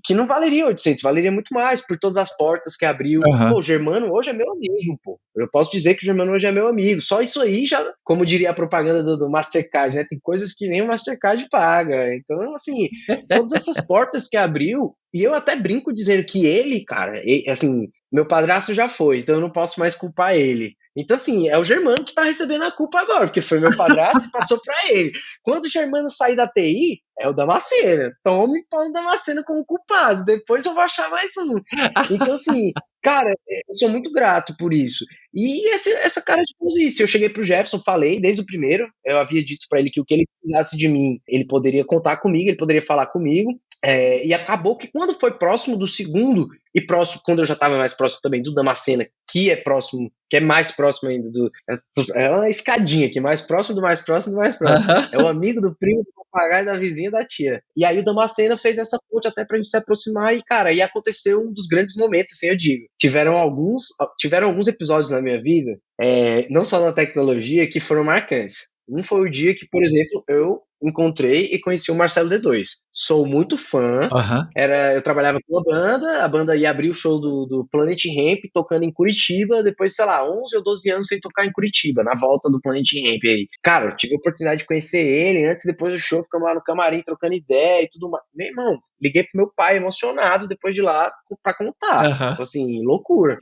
que não valeria 800, valeria muito mais por todas as portas que abriu. Aham. Pô, o Germano hoje é meu amigo, pô. Eu posso dizer que o Germano hoje é meu amigo. Só isso aí já, como diria a propaganda do Mastercard, né? Tem coisas que nem o Mastercard paga. Então, assim, todas essas portas que abriu, e eu até brinco dizendo que ele, cara, assim, meu padrasto já foi, então eu não posso mais culpar ele. Então, assim, é o Germano que tá recebendo a culpa agora, porque foi meu padrasto e passou pra ele. Quando o Germano sair da TI, é o Damasceno. Tome para o Damasceno como culpado. Depois eu vou achar mais um. Então, assim, cara, eu sou muito grato por isso. E essa cara de posição. Eu cheguei pro Jefferson, falei desde o primeiro, eu havia dito para ele que o que ele precisasse de mim, ele poderia contar comigo, ele poderia falar comigo. E acabou que quando foi próximo do segundo, e próximo, quando eu já estava mais próximo também do Damascena, que é próximo, que é mais próximo ainda do. É uma escadinha aqui, mais próximo do mais próximo do mais próximo. Aham. É o amigo do primo, do papagaio, da vizinha, da tia. E aí o Damascena fez essa ponte até pra gente se aproximar, e, cara, aí aconteceu um dos grandes momentos, assim, eu digo. Tiveram alguns episódios na minha vida, não só na tecnologia, que foram marcantes. Um foi o dia que, por exemplo, eu encontrei e conheci o Marcelo D2. Sou muito fã. Aham. Eu trabalhava com a banda ia abrir o show do Planet Hemp, tocando em Curitiba, depois, sei lá, 11 ou 12 anos sem tocar em Curitiba, na volta do Planet Hemp aí. Cara, eu tive a oportunidade de conhecer ele, antes e depois do show, ficamos lá no camarim trocando ideia e tudo mais. Meu irmão, liguei pro meu pai emocionado depois de lá pra contar. Aham. Tipo assim, loucura.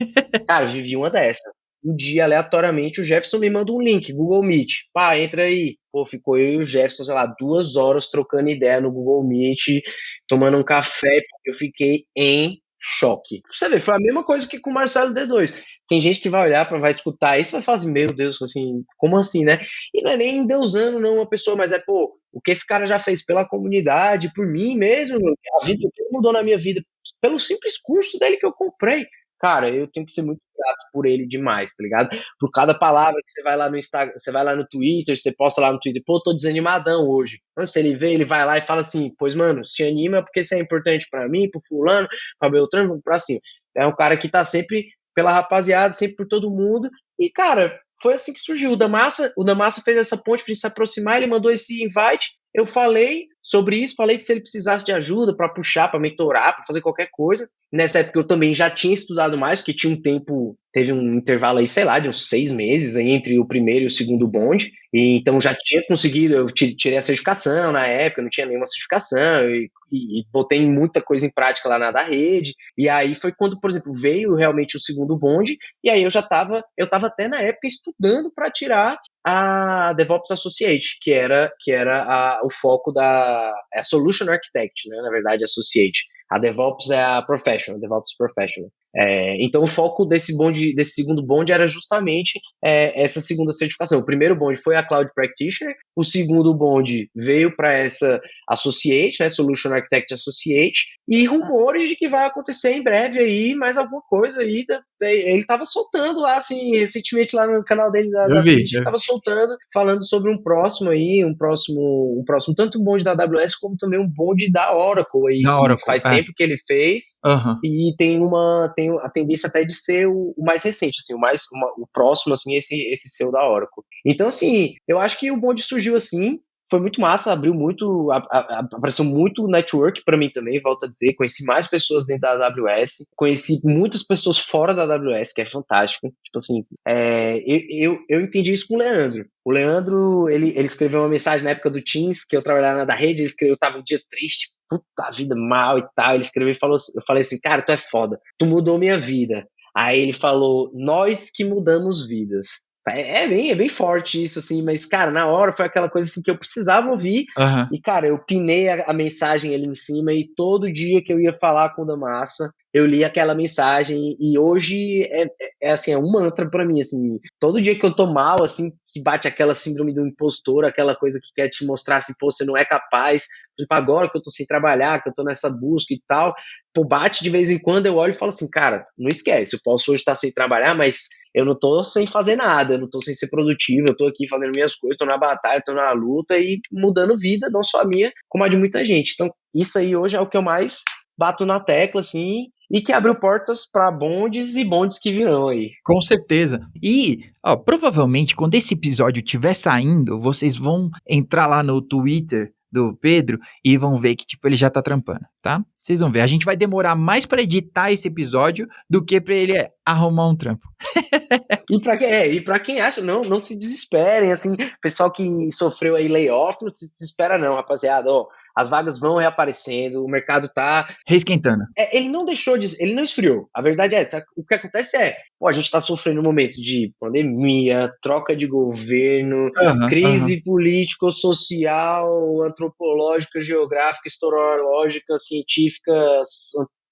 Cara, eu vivi uma dessa. Um dia, aleatoriamente, o Jefferson me manda um link, Google Meet. Pá, entra aí. Pô, ficou eu e o Jefferson, sei lá, 2 horas trocando ideia no Google Meet, tomando um café, eu fiquei em choque. Você vê, foi a mesma coisa que com o Marcelo D2. Tem gente que vai olhar, vai escutar isso e vai falar assim, meu Deus, assim, como assim, né? E não é nem endeusando não uma pessoa, mas pô, o que esse cara já fez pela comunidade, por mim mesmo, a vida que ele mudou na minha vida, pelo simples curso dele que eu comprei. Cara, eu tenho que ser muito grato por ele demais, tá ligado? Por cada palavra que você vai lá no Instagram, você vai lá no Twitter, você posta lá no Twitter, pô, tô desanimadão hoje. Então, se ele vê, ele vai lá e fala assim, pois, mano, se anima porque isso é importante pra mim, pro fulano, pra Beltrano, pra cima. É um cara que tá sempre pela rapaziada, sempre por todo mundo. E, cara, foi assim que surgiu. O da Massa fez essa ponte pra gente se aproximar, ele mandou esse invite, eu falei sobre isso, falei que se ele precisasse de ajuda para puxar, para mentorar, para fazer qualquer coisa. Nessa época eu também já tinha estudado mais, porque tinha um tempo, teve um intervalo aí, sei lá, de uns 6 meses aí entre o primeiro e o segundo bonde. E então já tinha conseguido, eu tirei a certificação na época, não tinha nenhuma certificação, e botei muita coisa em prática lá na da rede. E aí foi quando, por exemplo, veio realmente o segundo bonde, e aí eu tava até na época estudando para tirar a DevOps Associate, que era o foco a Solution Architect, né, na verdade, Associate. A DevOps é a Professional, DevOps Professional. Então o foco desse segundo bonde era justamente essa segunda certificação. O primeiro bonde foi a Cloud Practitioner, o segundo bonde veio para essa Associate, né, Solution Architect Associate, e rumores de que vai acontecer em breve aí mais alguma coisa aí. Ele estava soltando lá, assim, recentemente lá no canal dele da Twitch, estava soltando, falando sobre um próximo aí, um próximo tanto um bonde da AWS como também um bonde da Oracle aí, Da que Oracle, faz tempo que ele fez. Aham. E tem a tendência até de ser o mais recente, assim, o próximo, assim, esse seu da Oracle. Então, assim, eu acho que o bonde surgiu assim, foi muito massa, abriu muito, apareceu muito network para mim também, volto a dizer, conheci mais pessoas dentro da AWS, conheci muitas pessoas fora da AWS, que é fantástico, tipo assim, eu entendi isso com o Leandro. O Leandro, ele escreveu uma mensagem na época do Teams, que eu trabalhava na da rede, eu tava um dia triste, puta vida, mal e tal, ele escreveu e falou, eu falei assim, cara, tu é foda, tu mudou minha vida. Aí ele falou, nós que mudamos vidas. É bem forte isso, assim, mas, cara, na hora foi aquela coisa assim que eu precisava ouvir. Aham. E, cara, eu pinei a mensagem ali em cima e todo dia que eu ia falar com o Damassa, eu li aquela mensagem e hoje assim, é um mantra pra mim, assim, todo dia que eu tô mal, assim, que bate aquela síndrome do impostor, aquela coisa que quer te mostrar assim, pô, você não é capaz, tipo, agora que eu tô sem trabalhar, que eu tô nessa busca e tal, pô, bate de vez em quando, eu olho e falo assim, cara, não esquece, eu posso hoje estar sem trabalhar, mas eu não tô sem fazer nada, eu não tô sem ser produtivo, eu tô aqui fazendo minhas coisas, tô na batalha, tô na luta e mudando vida, não só a minha, como a de muita gente. Então, isso aí hoje é o que eu mais bato na tecla, assim, e que abriu portas para bondes e bondes que virão aí. Com certeza. E, ó, provavelmente quando esse episódio estiver saindo, vocês vão entrar lá no Twitter do Pedro e vão ver que, tipo, ele já tá trampando, tá? Vocês vão ver. A gente vai demorar mais pra editar esse episódio do que pra ele arrumar um trampo. E para quem acha, não se desesperem, assim, pessoal que sofreu aí layoff, não se desespera não, rapaziada, ó, as vagas vão reaparecendo, o mercado tá Reesquentando. ele não deixou de. Ele não esfriou. A verdade é essa. O que acontece é, pô, a gente está sofrendo um momento de pandemia, troca de governo, Aham, aham. crise político-social, antropológica, geográfica, historiológica, científica,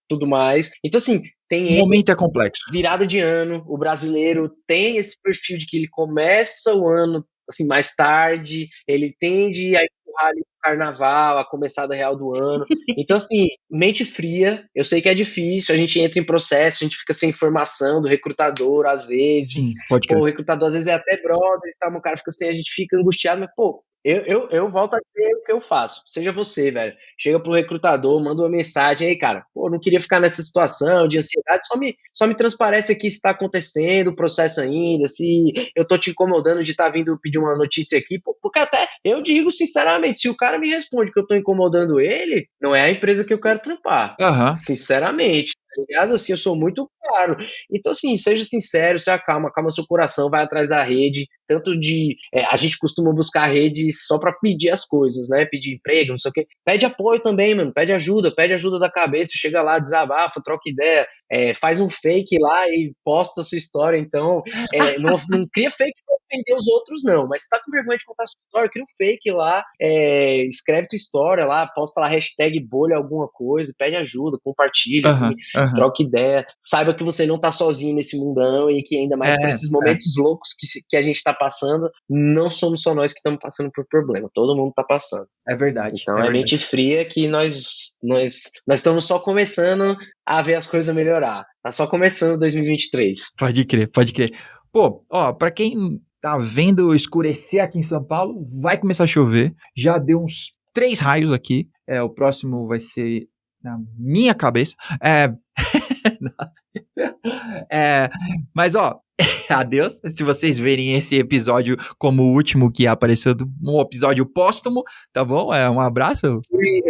tudo mais. Então, assim, O momento é complexo. virada de ano, o brasileiro tem esse perfil de que ele começa o ano assim mais tarde, ele tende a empurrar ali o carnaval, a começada real do ano. Então, assim, mente fria, eu sei que é difícil, a gente entra em processo, a gente fica sem informação do recrutador, às vezes. Sim, pode Pô, crer. o recrutador às vezes é até brother e tal, o cara fica assim, a gente fica angustiado, mas, pô, eu volto a dizer o que eu faço. Seja você, velho. Chega pro recrutador, manda uma mensagem aí, cara. Pô, não queria ficar nessa situação de ansiedade. Só me transparece aqui se está acontecendo o processo ainda, se eu tô te incomodando de estar vindo pedir uma notícia aqui. Porque até eu digo sinceramente, se o cara me responde que eu tô incomodando ele, não é a empresa que eu quero trampar. Aham. Sinceramente, tá ligado? Assim, eu sou muito claro. Então, assim, seja sincero, se acalma, calma seu coração, vai atrás da rede. Tanto de. A gente costuma buscar rede só pra pedir as coisas, né? Pedir emprego, não sei o quê. Pede apoio também, mano. Pede ajuda da cabeça. Chega lá, desabafa, troca ideia. Faz um fake lá e posta a sua história. Então, não cria fake pra ofender os outros, não. Mas se tá com vergonha de contar a sua história, cria um fake lá, escreve tua história lá, posta lá hashtag bolha alguma coisa, pede ajuda, compartilha, assim, Aham, aham. troca ideia. Saiba que você não tá sozinho nesse mundão e que ainda É, mais por esses é, momentos loucos que a gente tá passando, não somos só nós que estamos passando por problema, todo mundo tá passando. é verdade, Então é é mente verdade. fria que nós estamos só começando a ver as coisas melhorar. Tá só começando 2023. Pode crer, pode crer. Pô, ó, pra quem tá vendo escurecer aqui em São Paulo, vai começar a chover. Já deu uns 3 raios aqui. O próximo vai ser na minha cabeça. É, mas ó, adeus. Se vocês verem esse episódio como o último que apareceu, um episódio póstumo, tá bom? Um abraço. Eu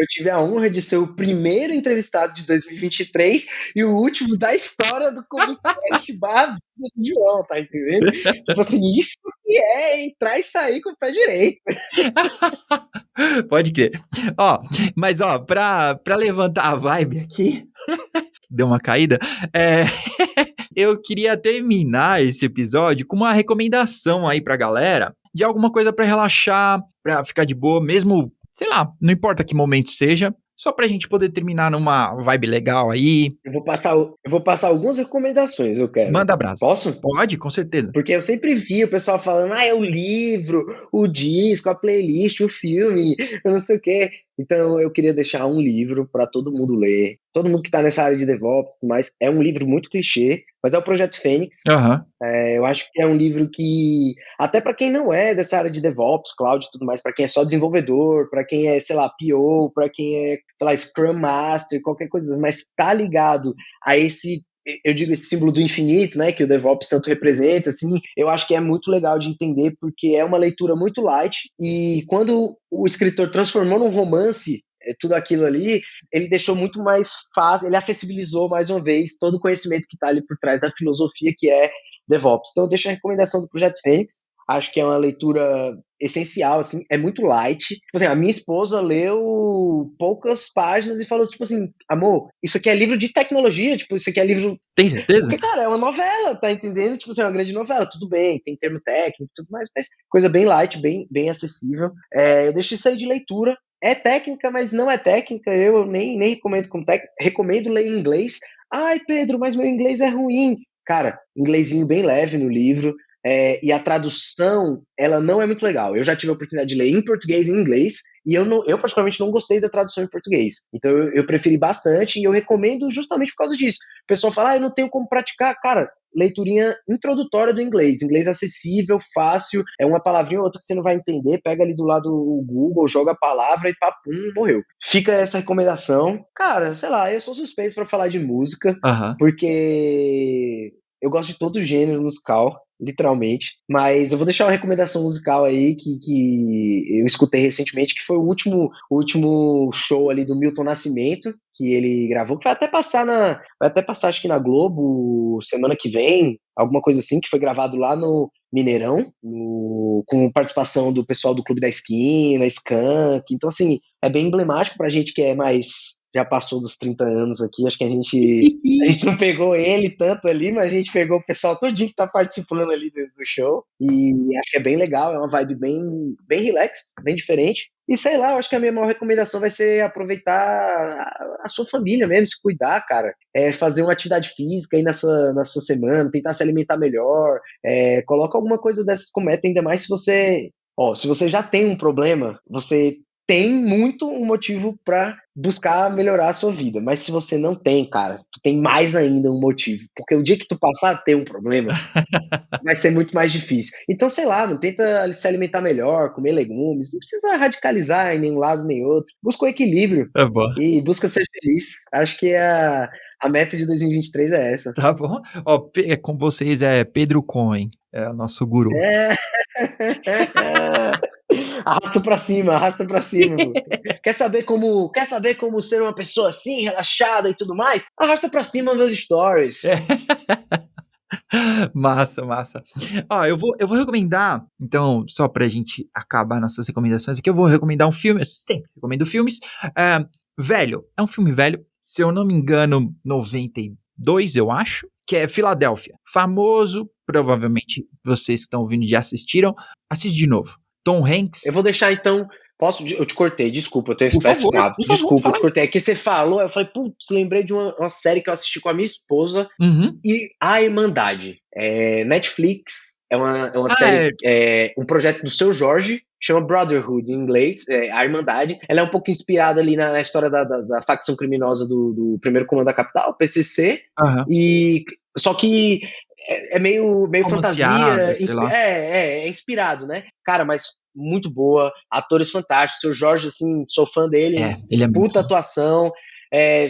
tive a honra de ser o primeiro entrevistado de 2023 e o último da história do Comicast barra de João, tá entendendo? Tipo assim, isso que é entrar e sair com o pé direito. Pode crer. Ó, mas ó, pra levantar a vibe aqui, deu uma caída, eu queria terminar esse episódio com uma recomendação aí pra galera de alguma coisa pra relaxar, pra ficar de boa, mesmo, sei lá, não importa que momento seja, só pra gente poder terminar numa vibe legal aí. Eu vou passar algumas recomendações, eu quero. Manda brasa. Posso? Pode, com certeza. Porque eu sempre vi o pessoal falando, é o livro, o disco, a playlist, o filme, eu não sei o quê. Então eu queria deixar um livro para todo mundo ler. Todo mundo que está nessa área de DevOps, mas é um livro muito clichê, mas é o Projeto Fênix. Aham. Eu acho que é um livro que, até para quem não é dessa área de DevOps, Cloud e tudo mais, para quem é só desenvolvedor, para quem é, sei lá, PO, para quem é, sei lá, Scrum Master, qualquer coisa, mas tá ligado a esse, eu digo, esse símbolo do infinito, né, que o DevOps tanto representa, assim, eu acho que é muito legal de entender, porque é uma leitura muito light, e quando o escritor transformou num romance tudo aquilo ali, ele deixou muito mais fácil, ele acessibilizou mais uma vez todo o conhecimento que está ali por trás da filosofia que é DevOps. Então eu deixo a recomendação do Projeto Fênix, acho que é uma leitura essencial, assim, é muito light. Tipo assim, a minha esposa leu poucas páginas e falou, tipo assim, amor, isso aqui é livro de tecnologia, tipo, isso aqui é livro... Tem certeza? Porque, cara, é uma novela, tá entendendo? Tipo assim, é uma grande novela, tudo bem, tem termo técnico e tudo mais, mas coisa bem light, bem acessível. Eu deixo isso aí de leitura. É técnica, mas não é técnica, eu nem recomendo como técnica, recomendo ler em inglês. Ai, Pedro, mas meu inglês é ruim. Cara, inglesinho bem leve no livro, e a tradução, ela não é muito legal. Eu já tive a oportunidade de ler em português e em inglês, e eu particularmente não gostei da tradução em português. Então eu preferi bastante, e eu recomendo justamente por causa disso. O pessoal fala, eu não tenho como praticar. Cara, leiturinha introdutória do inglês. Inglês acessível, fácil, é uma palavrinha ou outra que você não vai entender, pega ali do lado o Google, joga a palavra e papum, morreu. Fica essa recomendação. Cara, sei lá, eu sou suspeito pra falar de música, porque eu gosto de todo gênero musical, literalmente, mas eu vou deixar uma recomendação musical aí que eu escutei recentemente, que foi o último show ali do Milton Nascimento, que ele gravou, que vai até passar acho que na Globo semana que vem, alguma coisa assim, que foi gravado lá no Mineirão, com participação do pessoal do Clube da Esquina, Skank. Então assim, é bem emblemático pra gente que é mais, já passou dos 30 anos aqui, acho que a gente não pegou ele tanto ali, mas a gente pegou o pessoal todinho que tá participando ali do show, e acho que é bem legal, é uma vibe bem, bem relax, bem diferente. E sei lá, eu acho que a minha maior recomendação vai ser aproveitar a sua família mesmo, se cuidar, cara. Fazer uma atividade física aí na sua semana, tentar se alimentar melhor. Coloca alguma coisa dessas como meta, ainda mais se você já tem um problema, você tem muito um motivo pra buscar melhorar a sua vida. Mas se você não tem, cara, tu tem mais ainda um motivo. Porque o dia que tu passar a ter um problema, vai ser muito mais difícil. Então, sei lá, não tenta se alimentar melhor, comer legumes, não precisa radicalizar em nenhum lado nem outro. Busca o equilíbrio É bom. e busca ser feliz. Acho que a meta de 2023 é essa. Tá bom. Ó, com vocês é Pedro Cohen, é o nosso guru. Arrasta pra cima, pô. Quer saber como ser uma pessoa assim, relaxada e tudo mais? Arrasta pra cima meus stories. Massa. Ó, eu vou recomendar, então, só pra gente acabar nossas recomendações aqui, eu vou recomendar um filme, eu sempre recomendo filmes, velho, é um filme velho, se eu não me engano, 92, eu acho, que é Filadélfia. Famoso, provavelmente vocês que estão ouvindo já assistiram, assiste de novo. Tom Hanks. Eu vou deixar então. Eu te cortei, desculpa, eu tenho esse péssimo hábito. Desculpa, eu te cortei. É que você falou, eu falei, putz, lembrei de uma série que eu assisti com a minha esposa e A Irmandade. Netflix, é uma série, um projeto do Seu Jorge, chama Brotherhood em inglês, A Irmandade. Ela é um pouco inspirada ali na história da facção criminosa do Primeiro Comando da Capital, PCC, e só que é meio fantasia, é inspirado, né? Cara, mas muito boa, atores fantásticos, Seu Jorge, assim, sou fã dele, ele é puta atuação,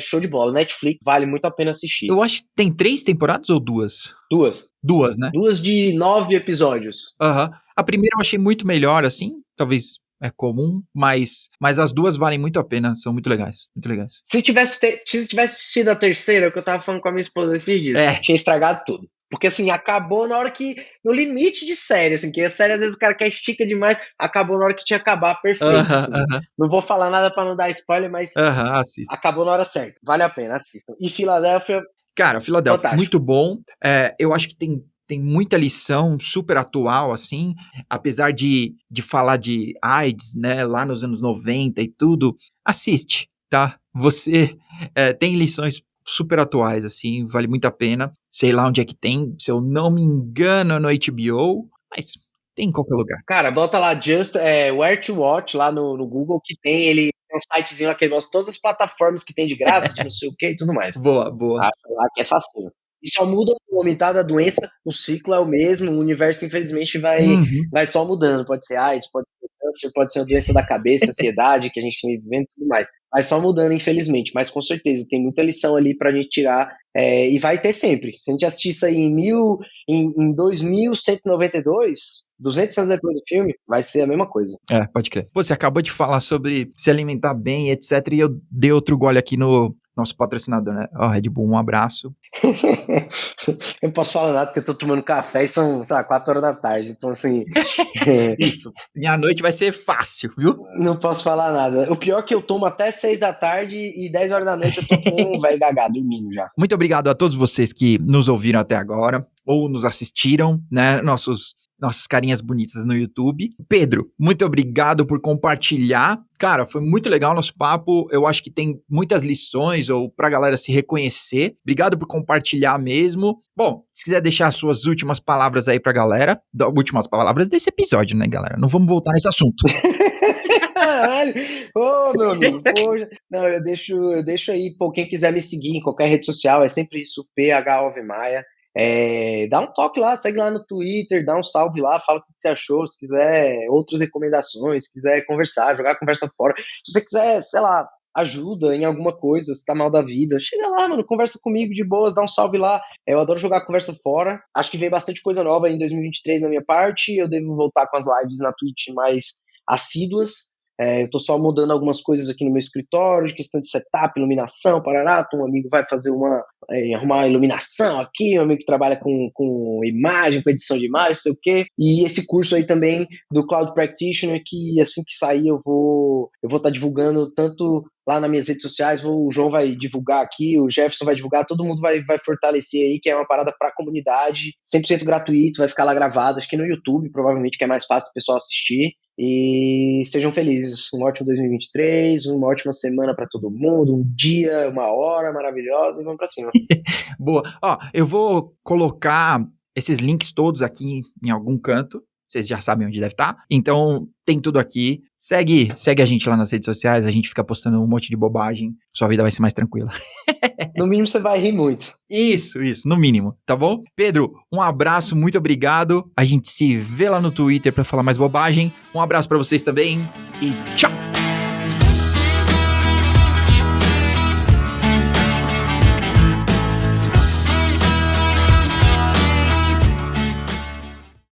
show de bola, Netflix, vale muito a pena assistir. Eu acho que tem 3 temporadas ou 2? 2, né? 2 de 9 episódios. A primeira eu achei muito melhor, assim, talvez é comum, mas as 2 valem muito a pena, são muito legais, muito legais. Se tivesse assistido a terceira, que eu tava falando com a minha esposa esses dias, tinha estragado tudo. Porque, assim, acabou na hora que... No limite de série, assim, que a série, às vezes, o cara quer estica demais, acabou na hora que tinha que acabar perfeito, assim. Não vou falar nada pra não dar spoiler, mas acabou na hora certa. Vale a pena, assistam. E Filadélfia... Cara, Filadélfia, muito bom. Eu acho que tem muita lição super atual, assim, apesar de falar de AIDS, né, lá nos anos 90 e tudo, assiste, tá? Você tem lições super atuais, assim, vale muito a pena. Sei lá onde é que tem, se eu não me engano, no HBO, mas tem em qualquer lugar. Cara, bota lá Where to Watch lá no Google, que tem um sitezinho lá que ele mostra todas as plataformas que tem de graça, de não sei o que e tudo mais. Boa. Lá que é fácil. E só muda o nome, tá? Da doença, o ciclo é o mesmo, o universo, infelizmente, vai só mudando. Pode ser AIDS, pode ser câncer, pode ser uma doença da cabeça, ansiedade, que a gente tem vivendo e tudo mais. Vai só mudando, infelizmente. Mas com certeza, tem muita lição ali pra gente tirar. E vai ter sempre. Se a gente assistir isso aí em 2192, 200 anos depois do filme, vai ser a mesma coisa. Pode crer. Pô, você acabou de falar sobre se alimentar bem, etc. E eu dei outro gole aqui no nosso patrocinador, né? Red Bull, um abraço. Eu não posso falar nada porque eu tô tomando café e são, 4 horas da tarde. Então, assim... Isso. Minha noite vai ser fácil, viu? Não posso falar nada. O pior é que eu tomo até 6 da tarde e 10 horas da noite eu tô que nem um velho gagá, dormindo já. Muito obrigado a todos vocês que nos ouviram até agora ou nos assistiram, né? Nossos nossas carinhas bonitas no YouTube. Pedro, muito obrigado por compartilhar. Cara, foi muito legal o nosso papo. Eu acho que tem muitas lições ou pra galera se reconhecer. Obrigado por compartilhar mesmo. Bom, se quiser deixar as suas últimas palavras aí pra galera, últimas palavras desse episódio, né, galera? Não vamos voltar nesse assunto. Caralho! Ô, meu amigo, poxa. Não, eu deixo aí, pô, quem quiser me seguir em qualquer rede social, é sempre isso, PHOVMaia. Dá um toque lá, segue lá no Twitter, dá um salve lá, fala o que você achou, se quiser outras recomendações, se quiser conversar, jogar a conversa fora. Se você quiser, sei lá, ajuda em alguma coisa, se tá mal da vida, chega lá, mano, conversa comigo de boa, dá um salve lá. Eu adoro jogar a conversa fora. Acho que vem bastante coisa nova em 2023 na minha parte. Eu devo voltar com as lives na Twitch mais assíduas. Eu tô só mudando algumas coisas aqui no meu escritório, de questão de setup, iluminação, parará. Um amigo vai fazer arrumar uma iluminação aqui, um amigo que trabalha com imagem, com edição de imagem, sei o quê. E esse curso aí também do Cloud Practitioner, que assim que sair eu vou estar divulgando tanto lá nas minhas redes sociais, o João vai divulgar aqui, o Jefferson vai divulgar, todo mundo vai fortalecer aí, que é uma parada para a comunidade, 100% gratuito, vai ficar lá gravado, acho que no YouTube, provavelmente, que é mais fácil do pessoal assistir. E sejam felizes, um ótimo 2023, uma ótima semana para todo mundo, um dia, uma hora maravilhosa e vamos para cima. Boa. Ó, eu vou colocar esses links todos aqui em algum canto. Vocês já sabem onde deve estar. Então, tem tudo aqui. Segue a gente lá nas redes sociais. A gente fica postando um monte de bobagem. Sua vida vai ser mais tranquila. No mínimo, você vai rir muito. Isso, no mínimo, tá bom? Pedro, um abraço, muito obrigado. A gente se vê lá no Twitter pra falar mais bobagem. Um abraço pra vocês também e tchau!